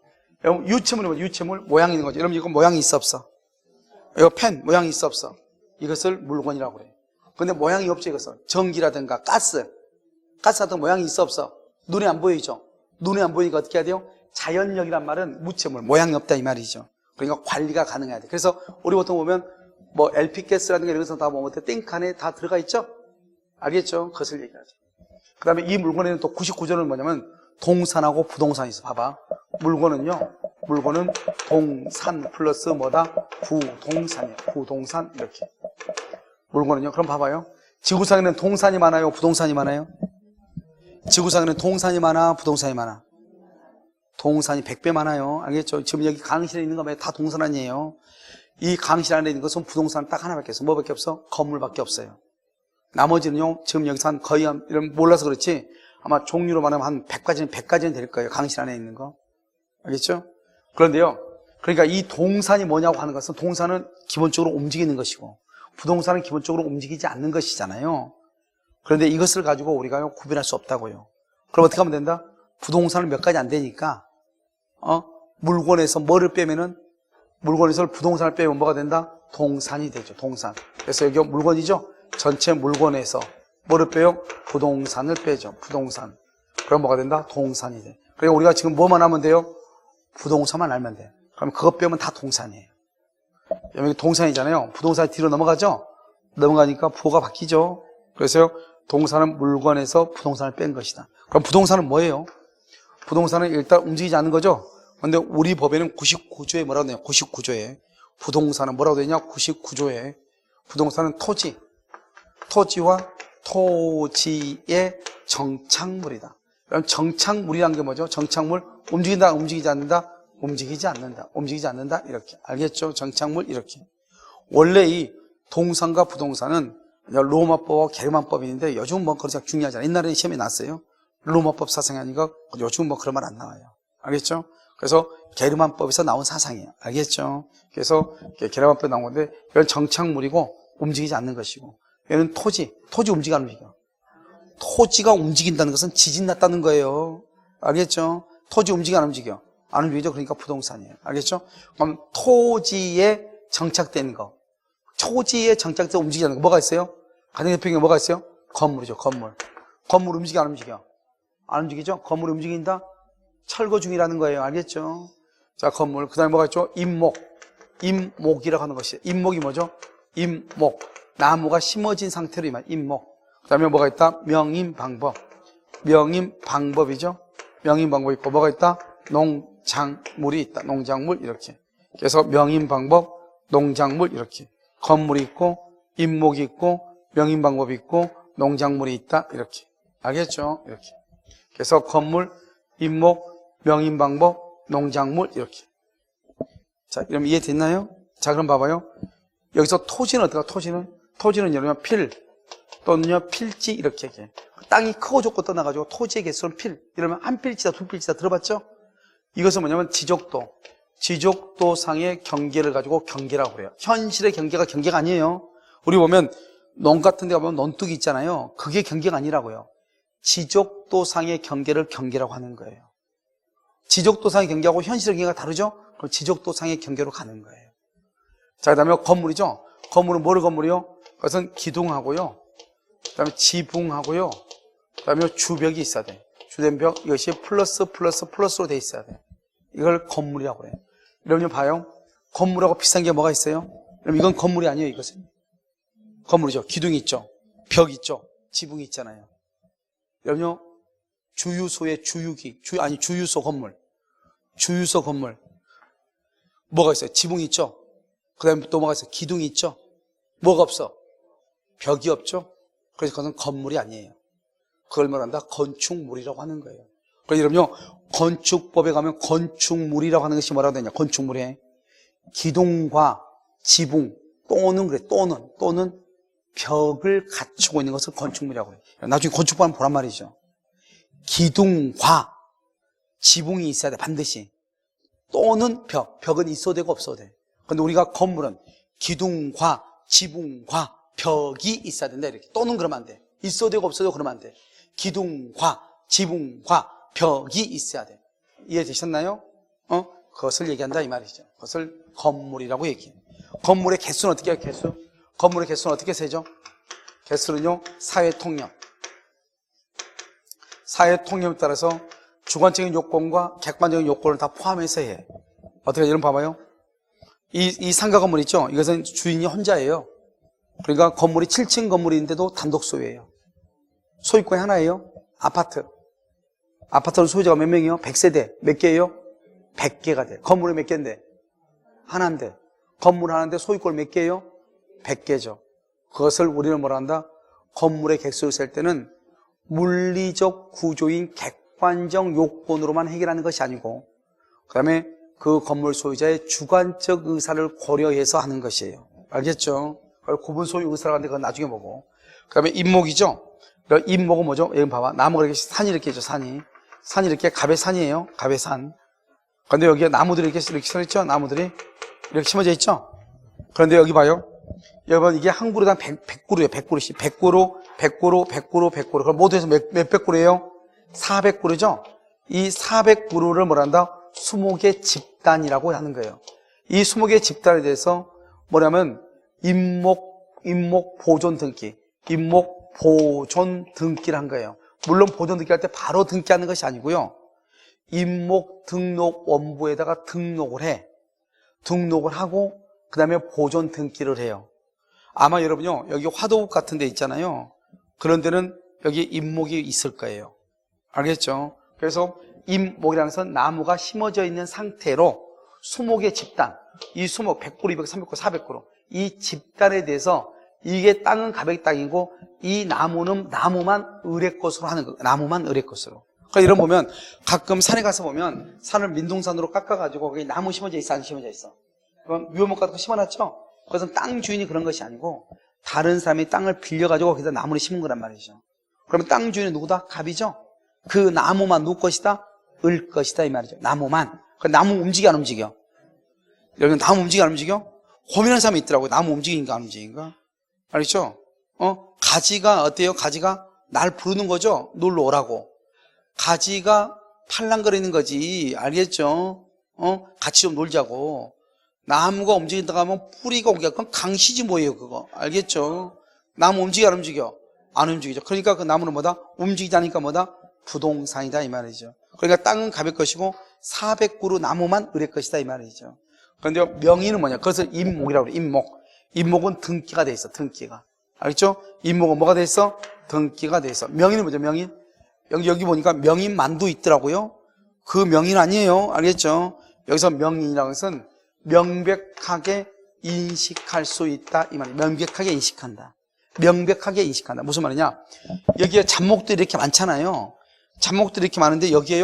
여러분 유체물 모양이 있는 거죠. 여러분 이거 모양이 있어 없어? 이거 펜 모양이 있어 없어? 이것을 물건이라고 그래요. 근데 모양이 없죠. 이것은 전기라든가 가스 같은 모양이 있어 없어? 눈에 안 보이죠? 눈에 안 보이니까 어떻게 해야 돼요? 자연력이란 말은 무체물 모양이 없다 이 말이죠. 그러니까 관리가 가능해야 돼. 그래서 우리 보통 보면 뭐 LP가스라든가 이런 것은 다 보면 탱크 안에 다 들어가 있죠? 알겠죠? 그것을 얘기하죠. 그 다음에 이 물건에는 또 99조는 뭐냐면 동산하고 부동산이 있어. 봐봐. 물건은 동산 플러스 뭐다? 부동산이에요. 부동산 이렇게. 물건은요. 그럼 봐봐요. 지구상에는 동산이 많아요? 부동산이 많아요? 지구상에는 동산이 많아? 부동산이 많아? 동산이 100배 많아요. 알겠죠? 지금 여기 강실에 있는 거 다 동산 아니에요. 이 강실 안에 있는 것은 부동산 딱 하나밖에 없어. 뭐밖에 없어? 건물밖에 없어요. 나머지는요, 지금 여기서 거의 이런 몰라서 그렇지 아마 종류로 말하면 한 100가지는 될 거예요. 강신 안에 있는 거. 알겠죠? 그런데요. 그러니까 이 동산이 뭐냐고 하는 것은 동산은 기본적으로 움직이는 것이고 부동산은 기본적으로 움직이지 않는 것이잖아요. 그런데 이것을 가지고 우리가 구별할 수 없다고요. 그럼 어떻게 하면 된다? 부동산은 몇 가지 안 되니까 물건에서 뭐를 빼면은 물건에서 부동산을 빼면 뭐가 된다? 동산이 되죠. 동산. 그래서 여기 물건이죠. 전체 물건에서 뭐를 빼요? 부동산을 빼죠. 부동산. 그럼 뭐가 된다? 동산이 돼. 그러니까 우리가 지금 뭐만 하면 돼요? 부동산만 알면 돼. 그럼 그것 빼면 다 동산이에요. 여기 동산이잖아요. 부동산이 뒤로 넘어가죠? 넘어가니까 부호가 바뀌죠. 그래서 동산은 물건에서 부동산을 뺀 것이다. 그럼 부동산은 뭐예요? 부동산은 일단 움직이지 않는 거죠? 근데 우리 법에는 99조에 뭐라고 되냐? 99조에. 부동산은 뭐라고 되냐? 99조에. 부동산은 토지와 토지의 정착물이다. 그럼 정착물이라는 게 뭐죠? 정착물, 움직인다, 움직이지 않는다? 움직이지 않는다. 움직이지 않는다. 이렇게. 알겠죠? 정착물, 이렇게. 원래 이 동산과 부동산은 로마법과 게르만법이 있는데 요즘 뭐 그렇게 중요하잖아요. 옛날에는 시험에 났어요. 로마법 사상이 아니고 요즘 뭐 그런 말 안 나와요. 알겠죠? 그래서 게르만법에서 나온 사상이에요. 알겠죠? 그래서 게르만법에 나온 건데 이건 정착물이고 움직이지 않는 것이고 얘는 토지 움직여 안 움직여? 토지가 움직인다는 것은 지진 났다는 거예요. 알겠죠? 토지 움직여 안 움직여? 안 움직이죠? 그러니까 부동산이에요. 알겠죠? 그럼 토지에 정착된 거, 토지에 정착돼서 움직이지 않는 거 뭐가 있어요? 가장 대표적인 게 뭐가 있어요? 건물이죠. 건물 움직여 안 움직여? 안 움직이죠? 건물이 움직인다? 철거 중이라는 거예요. 알겠죠? 자, 건물. 그 다음에 뭐가 있죠? 임목이라고 하는 것이에요. 임목이 뭐죠? 임목. 나무가 심어진 상태로 이만 임목. 그 다음에 뭐가 있다? 명임방법. 명임방법이죠? 명임방법 있고 뭐가 있다? 농작물이 있다. 농작물 이렇게. 그래서 명임방법, 농작물 이렇게. 건물이 있고 임목이 있고 명임방법이 있고 농작물이 있다. 이렇게. 알겠죠? 이렇게. 그래서 건물, 임목, 명임방법, 농작물 이렇게. 자, 그럼 이해됐나요? 자, 그럼 봐봐요. 여기서 토지는 어떨까? 토지는 여러분 필 또는요 필지 이렇게 얘기해. 땅이 크고 좁고 떠나가지고 토지의 개수는 필. 이러면 한 필지다 두 필지다 들어봤죠? 이것은 뭐냐면 지적도상의 경계를 가지고 경계라고 그래요. 현실의 경계가 아니에요. 우리 보면 논 같은 데 가보면 논둑이 있잖아요. 그게 경계가 아니라고요. 지적도상의 경계라고 하는 거예요. 지적도상의 경계하고 현실의 경계가 다르죠? 그럼 지적도상의 경계로 가는 거예요. 자, 그 다음에 건물이죠? 건물은 뭐를 건물이요? 그것은 기둥하고요. 그 다음에 지붕하고요. 그 다음에 주벽이 있어야 돼. 주된 벽, 이것이 플러스로 돼 있어야 돼. 이걸 건물이라고 해요. 여러분 봐요. 건물하고 비슷한 게 뭐가 있어요? 그럼 이건 건물이 아니에요, 이것은. 건물이죠. 기둥이 있죠. 벽 있죠. 지붕이 있잖아요. 여러분요, 주유소의 주유소 건물. 뭐가 있어요? 지붕이 있죠. 그 다음에 또 뭐가 있어요? 기둥이 있죠. 뭐가 없어? 벽이 없죠. 그래서 그것은 건물이 아니에요. 그걸 말한다? 건축물이라고 하는 거예요. 그래서 여러분요, 건축법에 가면 건축물이라고 하는 것이 뭐라고 되냐? 건축물에 기둥과 지붕 또는 벽을 갖추고 있는 것을 건축물이라고 해요. 나중에 건축법 한번 보란 말이죠. 기둥과 지붕이 있어야 돼, 반드시. 또는 벽은 있어도 되고 없어도 돼. 근데 우리가 건물은 기둥과 지붕과 벽이 있어야 된다, 이렇게. 또는 그러면 안 돼. 있어도 되고 없어도 되고 그러면 안 돼. 기둥과 지붕과 벽이 있어야 돼. 이해되셨나요? 그것을 얘기한다, 이 말이죠. 그것을 건물이라고 얘기해요. 건물의 개수는 어떻게 해요, 개수? 건물의 개수는 어떻게 세죠? 개수는요, 사회통념에 따라서 주관적인 요건과 객관적인 요건을 다 포함해서 해. 어떻게, 여러분 봐봐요. 이 상가 건물 있죠? 이것은 주인이 혼자예요. 그러니까 건물이 7층 건물인데도 단독 소유예요. 소유권이 하나예요. 아파트는 소유자가 몇 명이요? 100세대. 몇 개예요? 100개가 돼. 건물이 몇 개인데? 하나인데. 건물 하나인데 소유권 몇 개예요? 100개죠. 그것을 우리는 뭐라 한다? 건물의 개수를 셀 때는 물리적 구조인 객관적 요건으로만 해결하는 것이 아니고, 그 다음에 그 건물 소유자의 주관적 의사를 고려해서 하는 것이에요. 알겠죠? 구분 소유 의사라고 하는데 그건 나중에 보고. 그 다음에 임목이죠? 그러니까 임목은 뭐죠? 여기 봐봐. 나무가 이렇게 산이 이렇게 있죠, 산이. 산이 이렇게 갑의 산이에요. 갑의 산. 그런데 여기에 나무들이 이렇게 서 있죠? 나무들이 이렇게 심어져 있죠? 그런데 여기 봐요. 여러분, 이게 한 그루당 100그루예요. 100그루씩. 100그루, 100그루, 100그루, 100그루. 그럼 모두 해서 몇백 그루예요? 400그루죠? 이 400그루를 뭐란다? 20개 집단이라고 하는 거예요. 이 20개 집단에 대해서 뭐냐면 임목 보존 등기, 임목 보존 등기를 한 거예요. 물론 보존 등기할 때 바로 등기하는 것이 아니고요. 임목 등록 원부에다가 등록을 하고 그 다음에 보존 등기를 해요. 아마 여러분요, 여기 화도국 같은 데 있잖아요. 그런 데는 여기 임목이 있을 거예요. 알겠죠? 그래서 임목이라는 것은 나무가 심어져 있는 상태로 20개 집단, 이 20, 100그루, 200, 300그루, 400그루, 이 집단에 대해서 이게 땅은 갑의 땅이고 이 나무만 을의 것으로 하는 거예요. 나무만 을의 것으로. 그러니까 이런 보면 가끔 산에 가서 보면 산을 민둥산으로 깎아가지고 거기 나무 심어져 있어, 안 심어져 있어? 그럼 묘목 같은 거 심어놨죠? 그것은 땅 주인이 그런 것이 아니고 다른 사람이 땅을 빌려가지고 거기다 나무를 심은 거란 말이죠. 그러면 땅 주인은 누구다? 갑이죠? 그 나무만 누구 것이다? 을 것이다 이 말이죠. 나무만. 그 나무 움직여 안 움직여? 여러분 나무 움직여 안 움직여? 고민하는 사람이 있더라고요. 나무 움직이는가 안 움직이는가? 알겠죠? 가지가 어때요? 가지가 날 부르는 거죠? 놀러 오라고. 가지가 팔랑거리는 거지. 알겠죠? 같이 좀 놀자고. 나무가 움직인다고 하면 뿌리가 옮겨. 그건 강시지 뭐예요, 그거. 알겠죠? 나무 움직여, 안 움직여? 안 움직이죠. 그러니까 그 나무는 뭐다? 움직이자니까 뭐다? 부동산이다, 이 말이죠. 그러니까 땅은 갑의 것이고 400그루 나무만 을의 것이다, 이 말이죠. 그런데 명의는 뭐냐? 그것을 임목이라고 그래요, 임목. 임목은 등기가 돼 있어, 등기가. 알겠죠? 임목은 뭐가 돼 있어? 등기가 돼 있어. 명의는 뭐죠, 명의? 여기 보니까 명인만두 있더라고요. 그 명인 아니에요. 알겠죠? 여기서 명인이라는 것은 명백하게 인식할 수 있다 이 말이에요. 명백하게 인식한다. 명백하게 인식한다. 무슨 말이냐? 여기에 잡목들이 이렇게 많잖아요. 잡목들이 이렇게 많은데 여기에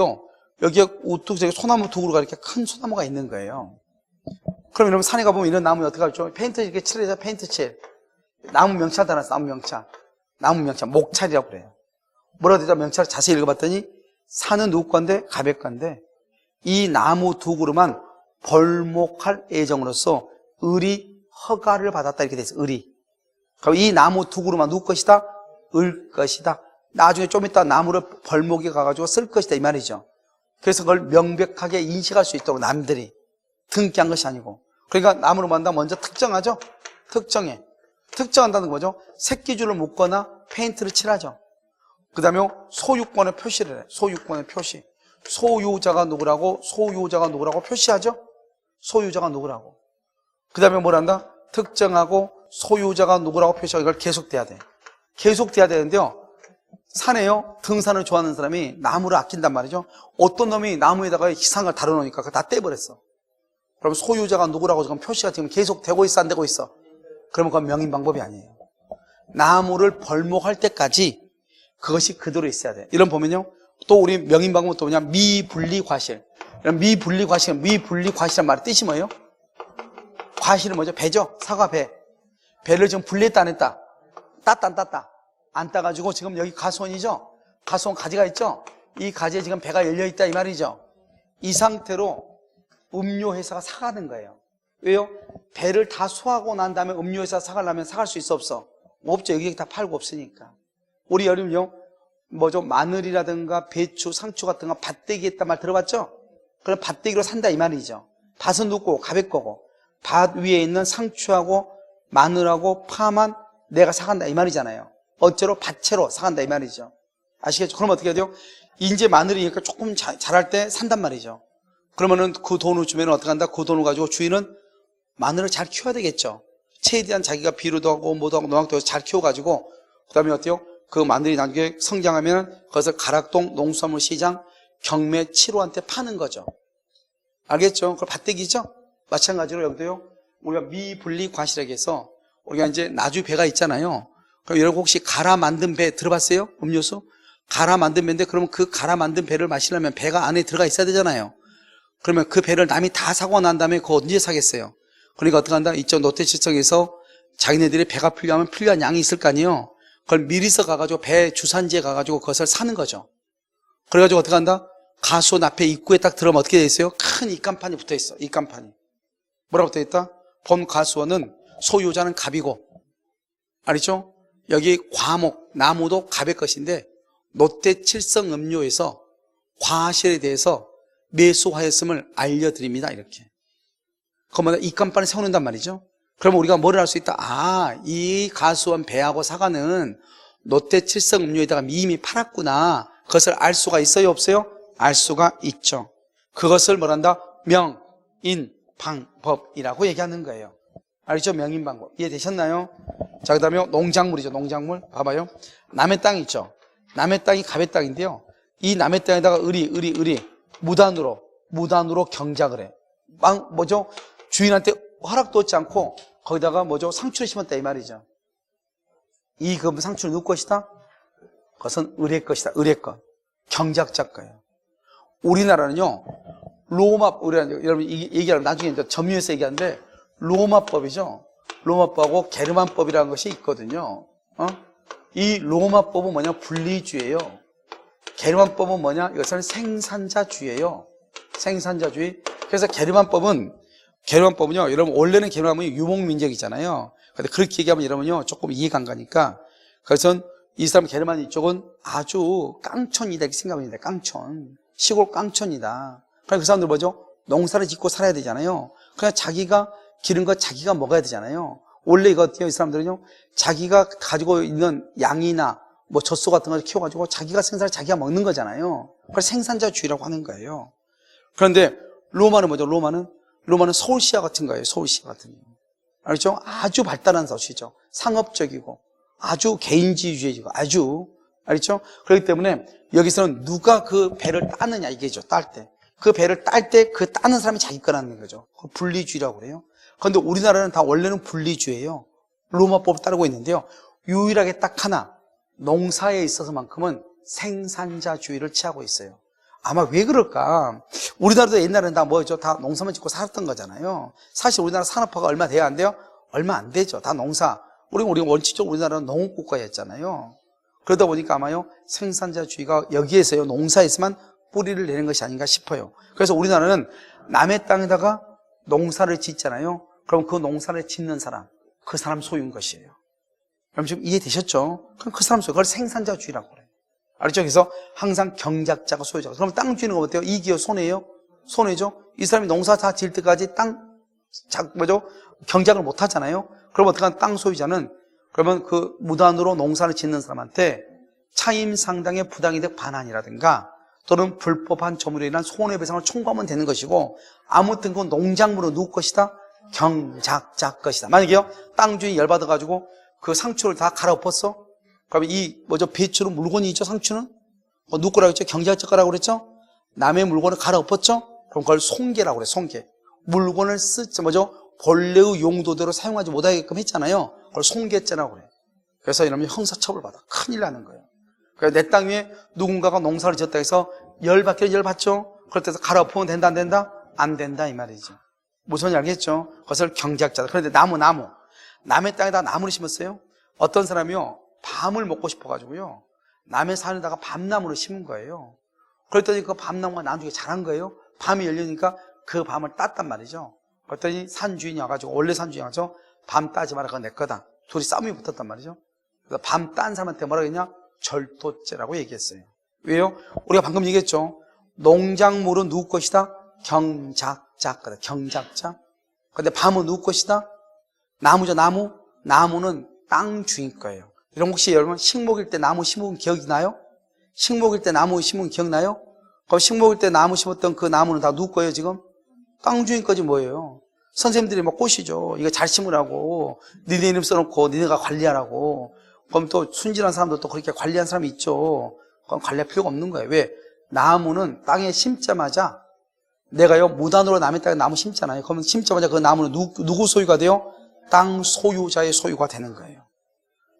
우뚝 소나무 두 그루가 이렇게 큰 소나무가 있는 거예요. 그럼 여러분 산에 가보면 이런 나무 어떻게 하죠? 페인트 이렇게 칠해서 페인트 칠. 나무 명찰 달았어. 나무 명찰. 목찰이라고 그래요. 뭐라고 되죠? 명찰 자세히 읽어봤더니 산은 누구 건데? 갑의 건데 이 나무 두 그루만 벌목할 예정으로서 을이 허가를 받았다 이렇게 돼 있어. 을이. 그럼 이 나무 두 그루만 누구 것이다? 을 것이다. 나중에 좀 이따 나무를 벌목에 가가지고 쓸 것이다 이 말이죠. 그래서 그걸 명백하게 인식할 수 있도록 남들이 등기한 것이 아니고. 그러니까 나무를 만다 먼저 특정하죠. 특정한다는 거죠. 새끼줄을 묶거나 페인트를 칠하죠. 그 다음에 소유권의 표시를 해. 소유권의 표시. 소유자가 누구라고 표시하죠. 소유자가 누구라고. 그 다음에 뭘 한다? 특정하고 소유자가 누구라고 표시하고 이걸 계속돼야 돼. 계속돼야 되는데요. 산에요. 등산을 좋아하는 사람이 나무를 아낀단 말이죠. 어떤 놈이 나무에다가 희상을 달아놓으니까 그거 다 떼버렸어. 그럼 소유자가 누구라고 지금 표시가 지금 계속 되고 있어, 안 되고 있어? 그러면 그건 명인 방법이 아니에요. 나무를 벌목할 때까지 그것이 그대로 있어야 돼. 이런 보면요. 또 우리 명인 방법은 또 뭐냐? 미분리 과실. 미분리과실이란 말의 뜻이 뭐예요? 과실은 뭐죠? 배죠? 사과 배. 배를 지금 분리했다 안 했다? 땄다 안 땄다? 안 따가지고 지금 여기 가수원이죠? 가수원 가지가 있죠? 이 가지에 지금 배가 열려있다 이 말이죠? 이 상태로 음료회사가 사가는 거예요. 왜요? 배를 다 수하고 난 다음에 음료회사 사가려면 사갈 수 있어 없어? 없죠. 여기 다 팔고 없으니까. 우리 여름요 뭐죠? 마늘이라든가 배추, 상추 같은 거 밭대기 했단 말 들어봤죠? 그럼 밭대기로 산다 이 말이죠. 밭은 누구? 갑의 거고 밭 위에 있는 상추하고 마늘하고 파만 내가 사간다 이 말이잖아요. 어째로? 밭채로 사간다 이 말이죠. 아시겠죠? 그럼 어떻게 해야 돼요? 이제 마늘이니까 조금 자랄 때 산단 말이죠. 그러면은 그 돈을 주면 어떻게 한다? 그 돈을 가지고 주인은 마늘을 잘 키워야 되겠죠. 최대한 자기가 비료도 하고 뭐도 하고 농약도 해서 잘 키워가지고 그 다음에 어때요? 그 마늘이 나중에 성장하면 그것을 가락동 농수산물 시장 경매 7호한테 파는 거죠. 알겠죠? 그걸 밭대기죠? 마찬가지로 여기도요. 우리가 미분리 과실에게 해서 우리가 이제 나주 배가 있잖아요. 그럼 여러분 혹시 갈아 만든 배 들어봤어요? 음료수? 갈아 만든 배인데 그러면 그 갈아 만든 배를 마시려면 배가 안에 들어가 있어야 되잖아요. 그러면 그 배를 남이 다 사고 난 다음에 그거 언제 사겠어요? 그러니까 어떻게 한다? 이쪽 롯데시청에서 자기네들이 배가 필요하면 필요한 양이 있을 거 아니에요? 그걸 미리서 가가지고 배 주산지에 가가지고 그것을 사는 거죠. 그래가지고 어떻게 한다? 가수원 앞에 입구에 딱 들어오면 어떻게 돼 있어요? 큰 입간판이 붙어 있어. 입간판이. 뭐라고 붙어 있다? 본 가수원은 소유자는 갑이고, 알죠? 여기 과목, 나무도 갑의 것인데 롯데 칠성 음료에서 과실에 대해서 매수하였음을 알려드립니다. 이렇게. 그러면 입간판을 세워놓는단 말이죠. 그러면 우리가 뭐를 할 수 있다? 아, 이 가수원 배하고 사과는 롯데 칠성 음료에다가 이미 팔았구나. 그것을 알 수가 있어요? 없어요? 알 수가 있죠. 그것을 뭐란다? 명, 인, 방, 법이라고 얘기하는 거예요. 알죠? 명인 방법. 이해되셨나요? 자, 그 다음에 농작물이죠. 농작물. 봐봐요. 남의 땅 있죠. 남의 땅이 갑의 땅인데요. 이 남의 땅에다가 을이 무단으로 경작을 해. 뭐죠? 주인한테 허락도 얻지 않고 거기다가 뭐죠? 상추를 심었다 이 말이죠. 이 상추는 누구 것이다? 그것은 을의 것이다. 을의 것. 경작자 거예요. 우리나라는요. 여러분 얘기하면 나중에 이제 점유해서 얘기하는데 로마법이죠. 로마법하고 게르만법이라는 것이 있거든요. 이 로마법은 뭐냐? 분리주의예요. 게르만법은 뭐냐? 이것은 생산자주의예요. 생산자주의. 그래서 게르만법은요, 여러분 원래는 게르만은 유목민족이잖아요. 근데 그렇게 얘기하면 여러분요 조금 이해가 안 가니까. 그래서 이 사람 게르만 이쪽은 아주 깡촌이다 이렇게 생각합니다. 깡촌, 시골 깡촌이다. 그러니까 그 사람들 뭐죠? 농사를 짓고 살아야 되잖아요. 그냥 자기가 기른 거 자기가 먹어야 되잖아요. 원래 이거 어때요? 이 사람들은요, 자기가 가지고 있는 양이나 뭐 젖소 같은 걸 키워가지고 자기가 생산을 자기가 먹는 거잖아요. 그걸 생산자주의라고 하는 거예요. 그런데 로마는 뭐죠? 로마는 서울시와 같은 거예요. 서울시 같은 거. 알죠? 아주 발달한 도시죠. 상업적이고 아주 개인주의적이고 아주, 알죠? 그렇기 때문에 여기서는 누가 그 배를 따느냐 이게죠. 딸 때. 그 배를 딸 때 그 따는 사람이 자기 거라는 거죠. 분리주의라고 그래요. 그런데 우리나라는 다 원래는 분리주의예요. 로마법을 따르고 있는데요. 유일하게 딱 하나, 농사에 있어서만큼은 생산자주의를 취하고 있어요. 아마 왜 그럴까? 우리나라도 옛날에는 다 뭐였죠? 다 농사만 짓고 살았던 거잖아요. 사실 우리나라 산업화가 얼마 돼야 안 돼요? 얼마 안 되죠. 다 농사. 우리 원칙적으로 우리나라는 농업국가였잖아요. 그러다 보니까 아마요, 생산자주의가 여기에서요, 농사에서만 뿌리를 내는 것이 아닌가 싶어요. 그래서 우리나라는 남의 땅에다가 농사를 짓잖아요. 그럼 그 농사를 짓는 사람, 그 사람 소유인 것이에요. 그럼 지금 이해되셨죠? 그럼 그 사람 소유, 그걸 생산자주의라고 그래요. 알죠? 그래서 항상 경작자가 소유자가. 그럼 땅 주인은 어때요? 이익이요? 손해요? 손해죠? 이 사람이 농사 다 지을 때까지 경작을 못 하잖아요? 그럼 어떡하면 땅 소유자는 그러면 그 무단으로 농사를 짓는 사람한테 차임 상당의 부당이득 반환이라든가 또는 불법한 점유로 인한 손해배상을 청구하면 되는 것이고, 아무튼 그 농작물은 누구 것이다? 경작자 것이다. 만약에요, 땅 주인이 열받아가지고 그 상추를 다 갈아엎었어? 그러면 배추는 물건이죠, 상추는? 누구 거라고 했죠? 경작자 거라고 그랬죠? 남의 물건을 갈아엎었죠? 그럼 그걸 손괴라고 그래, 손괴. 물건을 본래의 용도대로 사용하지 못하게끔 했잖아요. 그걸 손괴죄라고 그래. 그래서 이러면 형사처벌 받아. 큰일 나는 거예요. 그래서 내 땅 위에 누군가가 농사를 지었다 해서 열받죠? 그럴 때서 갈아엎으면 된다, 안 된다? 안 된다, 이 말이죠. 무슨 말인지 알겠죠? 그것을 경작자다. 그런데 나무. 남의 땅에다 나무를 심었어요? 어떤 사람이요, 밤을 먹고 싶어가지고요, 남의 산에다가 밤나무를 심은 거예요. 그랬더니 그 밤나무가 나중에 자란 거예요. 밤이 열리니까 그 밤을 땄단 말이죠. 그랬더니 산주인이 와가지고, 원래 산주인이 와서 밤 따지 마라, 그건 내 거다. 둘이 싸움이 붙었단 말이죠. 그래서 밤 딴 사람한테 뭐라고 했냐? 절도죄라고 얘기했어요. 왜요? 우리가 방금 얘기했죠. 농작물은 누구 것이다? 경작자 거다. 경작자. 근데 밤은 누구 것이다? 나무죠, 나무. 나무는 땅 주인 거예요. 혹시 여러분 식목일 때 나무 심은 기억이 나요? 식목일 때 나무 심은 기억나요? 그럼 식목일 때 나무 심었던 그 나무는 다 누구 거예요, 지금? 땅 주인 거지 뭐예요. 선생님들이 막 꼬시죠. 이거 잘 심으라고. 니네 이름 써놓고 니네가 관리하라고. 그럼 또 순진한 사람도 또 그렇게 관리한 사람이 있죠. 그럼 관리할 필요가 없는 거예요. 왜? 나무는 땅에 심자마자, 내가요 무단으로 남의 땅에 나무 심잖아요. 그러면 심자마자 그 나무는 누구 소유가 돼요? 땅 소유자의 소유가 되는 거예요.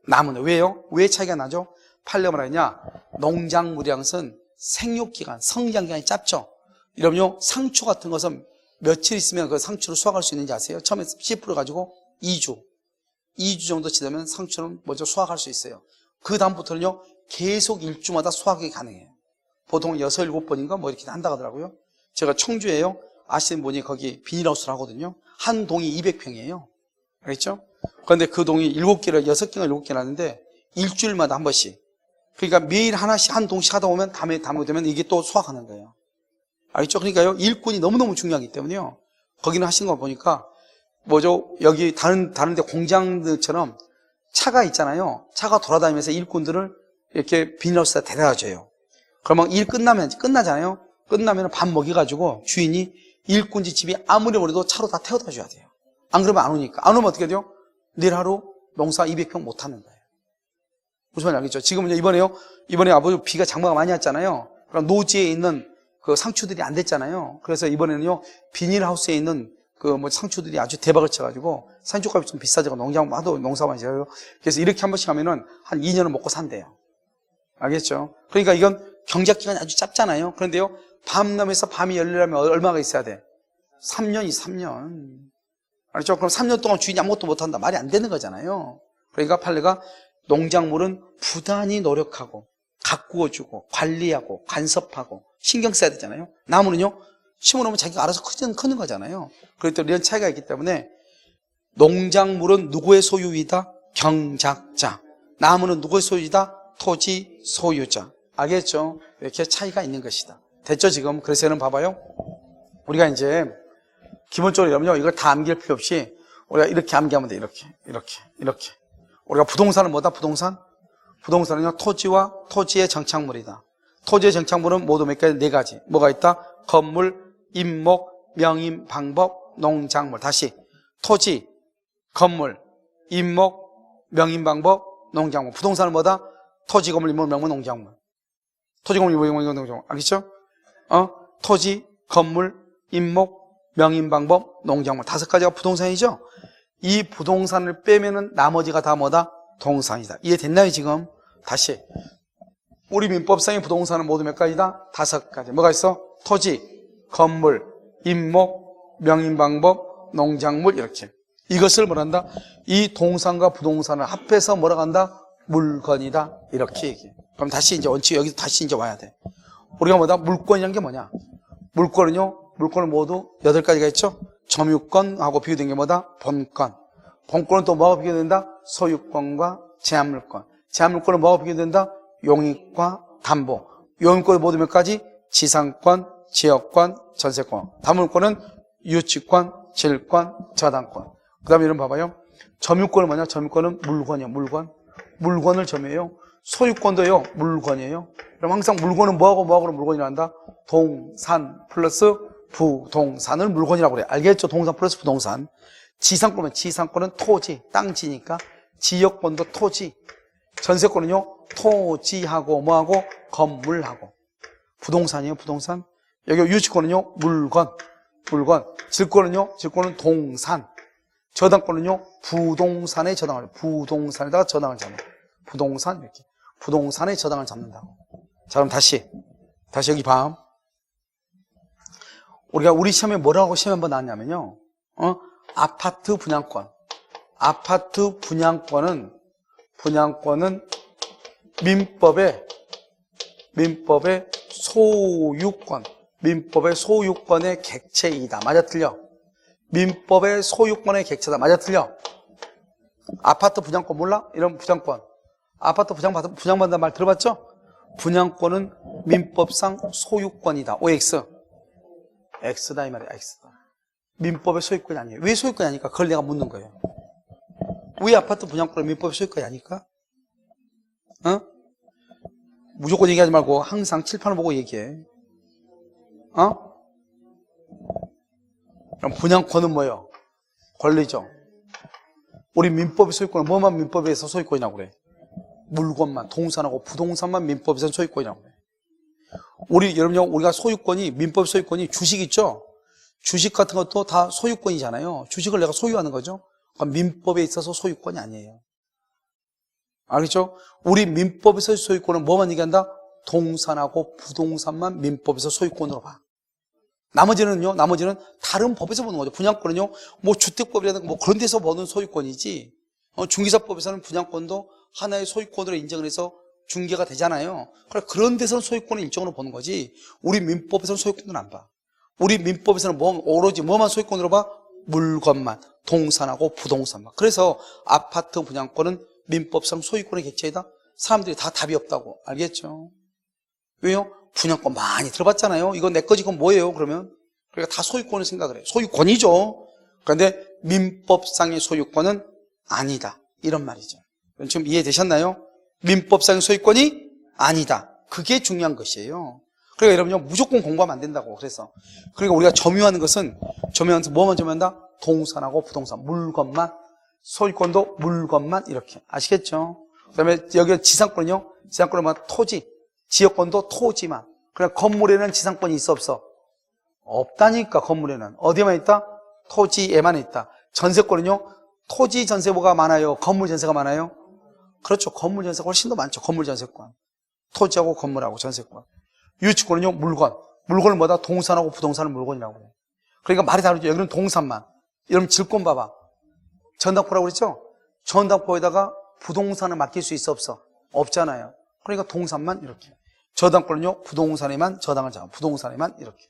나무는. 왜요? 왜 차이가 나죠? 팔려 말하냐, 농작물이란 것은 생육기간, 성장기간이 짧죠. 이러면요, 상추 같은 것은 며칠 있으면 그 상추를 수확할 수 있는지 아세요? 처음에 10% 가지고 2주 정도 지나면 상추는 먼저 수확할 수 있어요. 그 다음부터는요, 계속 일주마다 수확이 가능해요. 보통 6, 7번인가 뭐 이렇게 한다고 하더라고요. 제가 청주에요, 아시는 분이 거기 비닐하우스를 하거든요. 한 동이 200평이에요. 알겠죠? 그런데 그 동이 7개를, 6개가 7개 나는데 일주일마다 한 번씩. 그러니까 매일 하나씩, 한 동씩 하다 보면 다음에 되면 이게 또 수확하는 거예요. 알겠죠? 그러니까요, 일꾼이 너무너무 중요하기 때문에요. 거기는 하신 거 보니까, 뭐죠? 여기 다른 데 공장들처럼 차가 있잖아요. 차가 돌아다니면서 일꾼들을 이렇게 비닐하우스에 데려다 줘요. 그러면 일 끝나잖아요. 끝나면 밥 먹여가지고 주인이 일꾼지 집이 아무리 멀어도 차로 다 태워다 줘야 돼요. 안 그러면 안 오니까. 안 오면 어떻게 돼요? 내일 하루 농사 200평 못 하는 거예요. 무슨 말인지 알겠죠? 지금은 이번에 아버지 비가 장마가 많이 왔잖아요. 그럼 노지에 있는 그 상추들이 안 됐잖아요. 그래서 이번에는요, 비닐하우스에 있는 그 상추들이 아주 대박을 쳐가지고 산초값이 좀 비싸지고 하도 농사만 지어요. 그래서 이렇게 한 번씩 하면은 한 2년을 먹고 산대요. 알겠죠? 그러니까 이건 경작 기간이 아주 짧잖아요. 그런데요, 밤남에서 밤이 열리려면 얼마가 있어야 돼? 3년이 3년. 알겠죠? 그럼 3년 동안 주인이 아무것도 못한다. 말이 안 되는 거잖아요. 그러니까 판례가 농작물은 부단히 노력하고 가꾸어주고 관리하고 간섭하고 신경 써야 되잖아요. 나무는요, 심어놓으면 자기가 알아서 크는 거잖아요. 그렇기 때문에 이런 차이가 있기 때문에 농작물은 누구의 소유이다? 경작자. 나무는 누구의 소유이다? 토지 소유자. 알겠죠? 이렇게 차이가 있는 것이다. 됐죠, 지금? 그래서 얘는 봐봐요. 우리가 이제 기본적으로 여러분요, 이걸 다 암기할 필요 없이 우리가 이렇게 암기하면 돼. 이렇게. 우리가 부동산은 뭐다? 부동산은요, 토지와 토지의 정착물이다. 토지의 정착물은 모두 몇 가지? 4가지. 뭐가 있다? 건물, 임목, 명인, 방법, 농작물. 다시. 토지, 건물, 임목, 명인, 방법, 농작물. 부동산은 뭐다? 토지, 건물, 임목, 명문, 농작물. 토지, 건물, 임목, 명문, 농작물. 알겠죠? 토지, 건물, 임목, 명인, 방법, 농작물. 5가지가 부동산이죠? 이 부동산을 빼면은 나머지가 다 뭐다? 동산이다. 이해됐나요, 지금? 다시. 우리 민법상의 부동산은 모두 몇 가지다? 5가지. 뭐가 있어? 토지, 건물, 임목, 명인방법, 농작물, 이렇게. 이것을 뭐란다? 이 동산과 부동산을 합해서 뭐라고 한다? 물건이다. 이렇게 얘기해. 그럼 다시 이제 원칙, 여기 다시 이제 와야 돼. 우리가 뭐다? 물건이란 게 뭐냐? 물건은 모두 8가지가 있죠? 점유권하고 비교된 게 뭐다? 본권. 본권은 또 뭐가 비교된다? 소유권과 제한물권. 제한물권은 뭐가 비교된다? 용익과 담보. 용익권은 모두 몇 가지? 지상권, 지역권, 전세권. 담보권은 유치권, 질권, 저당권. 그 다음에 이런 봐봐요. 점유권은 뭐냐? 점유권은 물건이에요. 물건을 점유해요. 소유권도요, 물건이에요. 그럼 항상 물건은 뭐하고 물건이라 한다? 동산 플러스 부동산을 물건이라고 그래. 알겠죠? 동산 플러스 부동산. 지상권은 토지, 땅지니까. 지역권도 토지. 전세권은요, 토지하고 뭐하고? 건물하고. 부동산이에요, 부동산. 여기 유치권은요, 물건. 질권은 동산. 저당권은요, 부동산의 저당을, 부동산에다가 저당을 잡는. 부동산, 이렇게. 부동산의 저당을 잡는다고. 자, 그럼 다시 여기 봐. 우리 시험에 뭐라고 시험 한번 나왔냐면요. 아파트 분양권. 아파트 분양권은 민법의 소유권의 객체이다. 맞아, 틀려? 민법의 소유권의 객체다. 맞아, 틀려? 아파트 분양권 몰라? 이런 분양권. 아파트 분양받는다는 말 들어봤죠? 분양권은 민법상 소유권이다. OX. X다, 이 말이야, X다. 민법의 소유권이 아니에요. 왜 소유권이 아닐까? 그걸 내가 묻는 거예요. 왜 아파트 분양권은 민법의 소유권이 아닐까? 무조건 얘기하지 말고 항상 칠판을 보고 얘기해. 그럼 분양권은 뭐예요? 권리죠. 우리 민법의 소유권은 뭐만 민법에서 소유권이라고 그래? 물건만, 동산하고 부동산만 민법에서 소유권이라고 그래. 우리가 소유권이, 민법 소유권이 주식 있죠? 주식 같은 것도 다 소유권이잖아요. 주식을 내가 소유하는 거죠. 그럼 민법에 있어서 소유권이 아니에요. 알겠죠? 우리 민법에서 소유권은 뭐만 얘기한다? 동산하고 부동산만 민법에서 소유권으로 봐. 나머지는 다른 법에서 보는 거죠. 분양권은요, 뭐 주택법이라든가 뭐 그런 데서 보는 소유권이지, 중개사법에서는 분양권도 하나의 소유권으로 인정을 해서 중개가 되잖아요. 그런 데서는 소유권을 일정으로 보는 거지 우리 민법에서는 소유권은 안 봐. 우리 민법에서는 오로지 뭐만 소유권으로 봐? 물건만, 동산하고 부동산만. 그래서 아파트 분양권은 민법상 소유권의 객체이다. 사람들이 다 답이 없다고 알겠죠? 왜요? 분양권 많이 들어봤잖아요. 이건 내 거지, 이건 뭐예요? 그러면 그러니까 다 소유권을 생각을 해요. 소유권이죠. 그런데 민법상의 소유권은 아니다. 이런 말이죠. 지금 이해되셨나요? 민법상의 소유권이 아니다. 그게 중요한 것이에요. 그러니까 여러분요, 무조건 공부하면 안 된다고. 그러니까 우리가 점유하는 것은 뭐만 점유한다? 동산하고 부동산, 물건만, 소유권도 물건만 이렇게. 아시겠죠? 그 다음에 여기 지상권은요, 지상권은 뭐 토지, 지역권도 토지만. 그러니까 건물에는 지상권이 있어, 없어? 없다니까, 건물에는. 어디에만 있다? 토지에만 있다. 전세권은요, 토지 전세가 많아요? 건물 전세가 많아요? 그렇죠. 건물 전세가 훨씬 더 많죠. 건물 전세권. 토지하고 건물하고 전세권. 유치권은요, 물건을 뭐다? 동산하고 부동산은 물건이라고. 그러니까 말이 다르죠. 여기는 동산만. 여러분 질권 봐봐. 전당포라고 그랬죠? 전당포에다가 부동산을 맡길 수 있어, 없어? 없잖아요. 그러니까 동산만 이렇게. 저당권은요, 부동산에만 저당을 잡아. 부동산에만 이렇게.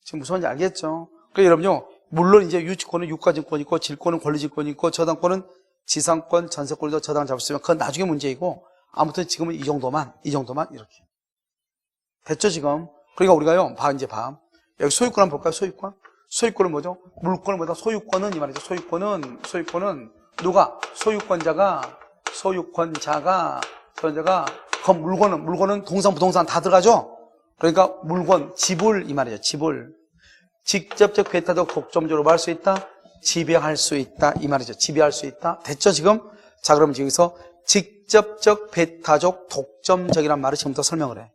지금 무슨 말인지 알겠죠? 그러니까 여러분요, 물론 이제 유치권은 유가증권이 있고, 질권은 권리질권이 있고, 저당권은 지상권, 전세권도 저당을 잡을 수 있으면 그건 나중에 문제이고, 아무튼 지금은 이 정도만 이렇게. 됐죠, 지금? 그러니까 우리가요, 이제 봐. 여기 소유권 한번 볼까요, 소유권? 소유권은 뭐죠? 물권은 뭐다? 소유권은 이 말이죠. 소유권은 누가? 소유권자가, 물건은 동산, 부동산 다 들어가죠? 그러니까 물건, 지불 이 말이죠, 지불. 직접적 배타적 독점적으로 뭐 할 수 있다? 지배할 수 있다. 이 말이죠. 지배할 수 있다. 됐죠, 지금? 자, 그럼 여기서 직접적 배타적 독점적이란 말을 지금부터 설명을 해.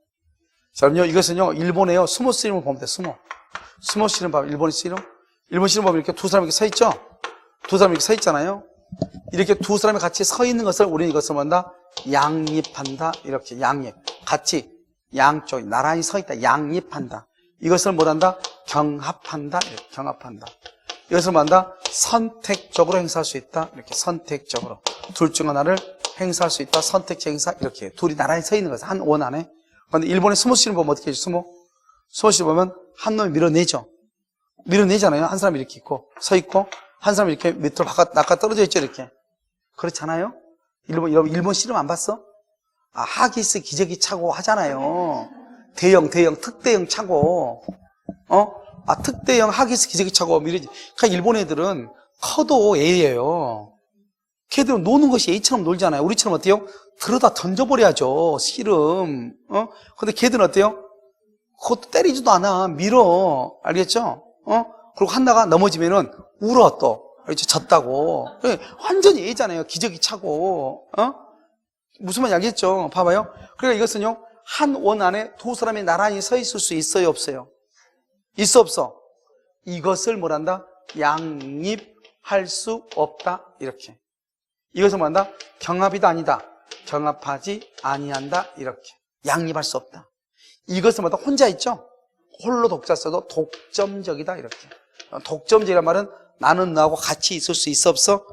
자, 그럼요, 이것은요, 일본에요, 스모 씨름을 보면 돼, 스모 씨름 봐봐, 일본 씨름 보면 이렇게 두 사람이 이렇게 서 있죠? 두 사람이 이렇게 서 있잖아요? 이렇게 두 사람이 같이 서 있는 것을 우리는 이것을 뭐한다? 양립한다. 이렇게 양립. 같이 양쪽 나란히 서 있다. 양립한다. 이것을 뭐한다? 경합한다. 이렇게 경합한다. 이것을 뭐한다? 선택적으로 행사할 수 있다. 이렇게 선택적으로. 둘 중 하나를 행사할 수 있다. 선택적 행사. 이렇게. 둘이 나란히 서 있는 것을 한 원 안에. 그런데 일본의 스모 씨름 보면 어떻게 해죠? 스모 씨름 보면 한 놈이 밀어내죠. 밀어내잖아요. 한 사람이 이렇게 있고, 서 있고, 한 사람이 이렇게 밑으로 바깥 떨어져 있죠, 이렇게. 그렇잖아요? 여러분, 일본 씨름 안 봤어? 하기스 기저귀 차고 하잖아요. 대형, 특대형 차고, 특대형 하기스 기저귀 차고, 이러지. 그러니까 일본 애들은 커도 A예요. 걔들은 노는 것이 A처럼 놀잖아요. 우리처럼 어때요? 들어다 던져버려야죠, 씨름. 근데 걔들은 어때요? 그것도 때리지도 않아. 밀어. 알겠죠? 그리고 한나가 넘어지면은 울어 또. 알겠죠? 졌다고. 완전히 A잖아요. 기저귀 차고. 무슨 말인지 알겠죠? 봐봐요. 그러니까 이것은요, 한 원 안에 두 사람이 나란히 서 있을 수 있어요, 없어요? 있어, 없어? 이것을 뭐란다? 양립할 수 없다. 이렇게. 이것을 뭐한다? 경합이다, 아니다. 경합하지 아니한다. 이렇게. 양립할 수 없다. 이것을 뭐다? 혼자 있죠? 홀로 독자 써도 독점적이다. 이렇게. 독점적이란 말은 나는 너하고 같이 있을 수 있어, 없어?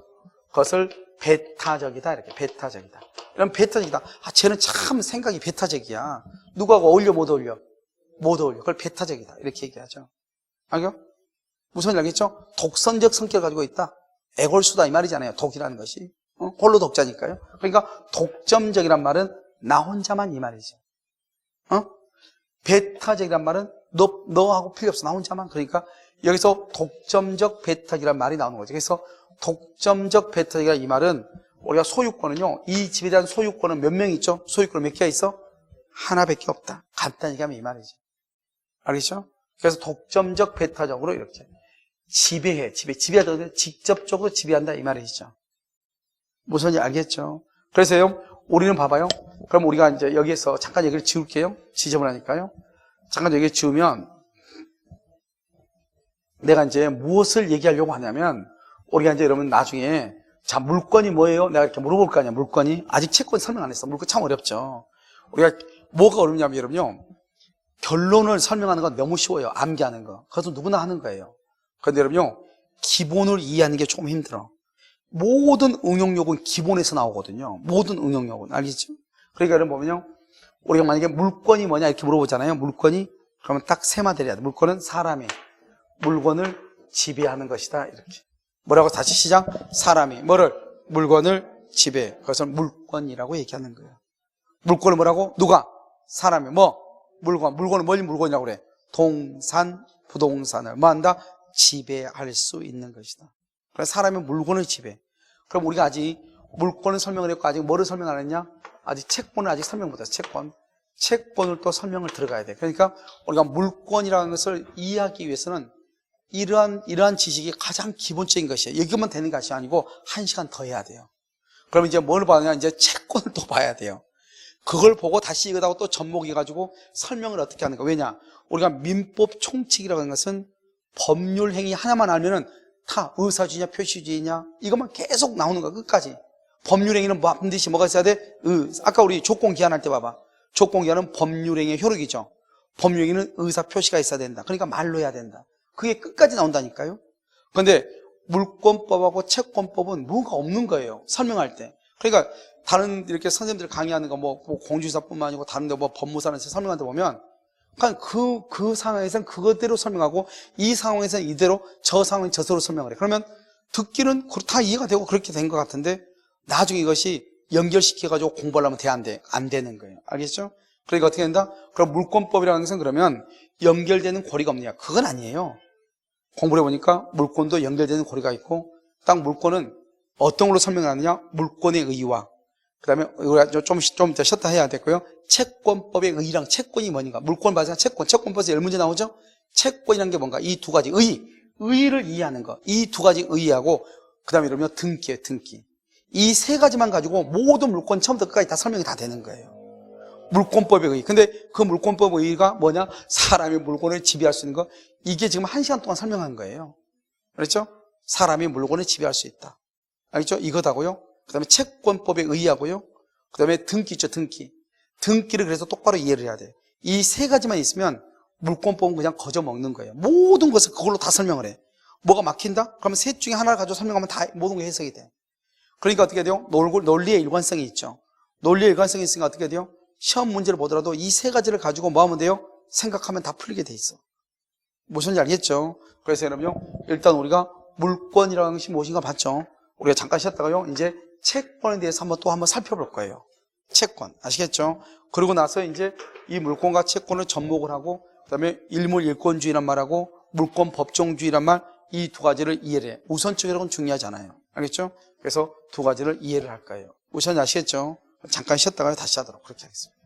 그것을 배타적이다. 이렇게. 배타적이다. 이런 배타적이다. 쟤는 참 생각이 배타적이야. 누구하고 어울려, 못 어울려? 못 어울려. 그걸 배타적이다. 이렇게 얘기하죠. 알죠? 무슨 일 알겠죠? 독선적 성격을 가지고 있다. 애골수다. 이 말이잖아요. 독이라는 것이. 홀로 독자니까요. 그러니까 독점적이란 말은 나 혼자만 이 말이죠. 배타적이란 말은 너하고 필요 없어. 나 혼자만. 그러니까 여기서 독점적 배타적이란 말이 나오는 거죠. 그래서 독점적 배타적이란 이 말은 우리가 소유권은요, 이 집에 대한 소유권은 몇 명 있죠? 소유권은 몇 개가 있어? 하나밖에 없다. 간단히 얘기하면 이 말이지. 알겠죠? 그래서 독점적 배타적으로 이렇게 지배하다. 직접적으로 지배한다. 이 말이죠. 무슨지 알겠죠? 그래서요, 우리는 봐봐요. 그럼 우리가 이제 여기에서 잠깐 얘기를 지울게요. 지저분하니까요. 잠깐 얘기를 지우면, 내가 이제 무엇을 얘기하려고 하냐면, 우리가 이제 여러분 나중에, 자, 물건이 뭐예요? 내가 이렇게 물어볼 거 아니야, 물건이. 아직 채권 설명 안 했어. 물건 참 어렵죠. 우리가 뭐가 어렵냐면, 여러분요, 결론을 설명하는 건 너무 쉬워요. 암기하는 거. 그것도 누구나 하는 거예요. 그런데 여러분요, 기본을 이해하는 게 조금 힘들어. 모든 응용력은 기본에서 나오거든요. 모든 응용력은. 알겠죠? 그러니까 여러분 보면요. 우리가 만약에 물건이 뭐냐 이렇게 물어보잖아요. 물건이 그러면 딱 세 마디를 해야 돼. 물건은 사람이 물건을 지배하는 것이다. 이렇게. 뭐라고 다시 시작? 사람이 뭐를? 물건을 지배해. 그것을 물건이라고 얘기하는 거예요. 물건을 뭐라고? 누가? 사람이 뭐? 물건. 물건은 뭐지? 물건이라고 그래. 동산, 부동산을 뭐 한다? 지배할 수 있는 것이다. 그래서 사람이 물건을 지배해. 그럼 우리가 아직 물건을 설명을 했고 아직 뭐를 설명 안 했냐? 아직 채권을 아직 설명 못 했어. 채권. 채권을 또 설명을 들어가야 돼. 그러니까 우리가 물건이라는 것을 이해하기 위해서는 이러한 지식이 가장 기본적인 것이에요. 여기만 되는 것이 아니고 1시간 더 해야 돼요. 그럼 이제 뭘 봐야 이제 채권을 또 봐야 돼요. 그걸 보고 다시 이거다고 또 접목해가지고 설명을 어떻게 하는가. 왜냐? 우리가 민법 총칙이라고 하는 것은 법률 행위 하나만 알면은 다 의사주의냐 표시주의냐 이것만 계속 나오는 거야. 끝까지. 법률 행위는 뭐 반드시 뭐가 있어야 돼? 아까 우리 조건 기한할 때 봐봐. 조건 기한은 법률 행위의 효력이죠. 법률 행위는 의사 표시가 있어야 된다. 그러니까 말로 해야 된다. 그게 끝까지 나온다니까요. 그런데 물권법하고 채권법은 뭐가 없는 거예요. 설명할 때. 그러니까 다른 이렇게 선생님들 강의하는 거 뭐 공주사뿐만 아니고 다른 데 뭐 법무사에서 설명하는 데 보면 그러니까 그 상황에서는 그것대로 설명하고 이 상황에서는 이대로 저 상황은 저대로 설명을 해. 그러면 듣기는 다 이해가 되고 그렇게 된 것 같은데 나중에 이것이 연결시켜가지고 공부를 하면 안 돼. 안 되는 거예요. 알겠죠? 그러니까 어떻게 된다? 그럼 물권법이라는 것은 그러면 연결되는 고리가 없느냐? 그건 아니에요. 공부를 해보니까 물권도 연결되는 고리가 있고 딱 물권은 어떤 걸로 설명하느냐? 물권의 의의와 그 다음에 우리가 좀 더 쉬었다 해야 되고요. 채권법의 의의랑 채권이 뭐니까? 물권 맞아 채권법에서 10문제 나오죠? 채권이라는 게 뭔가? 이 두 가지 의의를 이해하는 거. 이 두 가지 의의하고 그 다음에 이러면 등기예요. 등기. 이 세 가지만 가지고 모든 물권 처음부터 끝까지 다 설명이 다 되는 거예요. 물권법의 의의. 근데 그 물권법의 의의가 뭐냐? 사람이 물건을 지배할 수 있는 거. 이게 지금 1시간 동안 설명한 거예요. 그렇죠? 사람이 물건을 지배할 수 있다. 알겠죠? 이거다고요. 그 다음에 채권법의 의의하고요. 그 다음에 등기 있죠, 등기. 등기를 그래서 똑바로 이해를 해야 돼요. 이 세 가지만 있으면 물권법은 그냥 거저 먹는 거예요. 모든 것을 그걸로 다 설명을 해. 뭐가 막힌다? 그러면 셋 중에 하나를 가지고 설명하면 다 모든 게 해석이 돼. 그러니까 어떻게 돼요? 논리의 일관성이 있죠. 논리의 일관성이 있으니까 어떻게 돼요? 시험 문제를 보더라도 이 세 가지를 가지고 뭐 하면 돼요? 생각하면 다 풀리게 돼 있어. 무엇인지 알겠죠? 그래서 여러분요, 일단 우리가 물권이라는 것이 무엇인가 봤죠? 우리가 잠깐 쉬었다가요, 이제 채권에 대해서 한번 살펴볼 거예요. 채권. 아시겠죠? 그러고 나서 이제 이 물권과 채권을 접목을 하고, 그 다음에 일물일권주의란 말하고, 물권 법정주의란 말, 이 두 가지를 이해를 해. 우선적이라고는 중요하지 않아요. 알겠죠? 그래서 두 가지를 이해를 할 거예요. 우선 아시겠죠? 잠깐 쉬었다가 다시 하도록 그렇게 하겠습니다.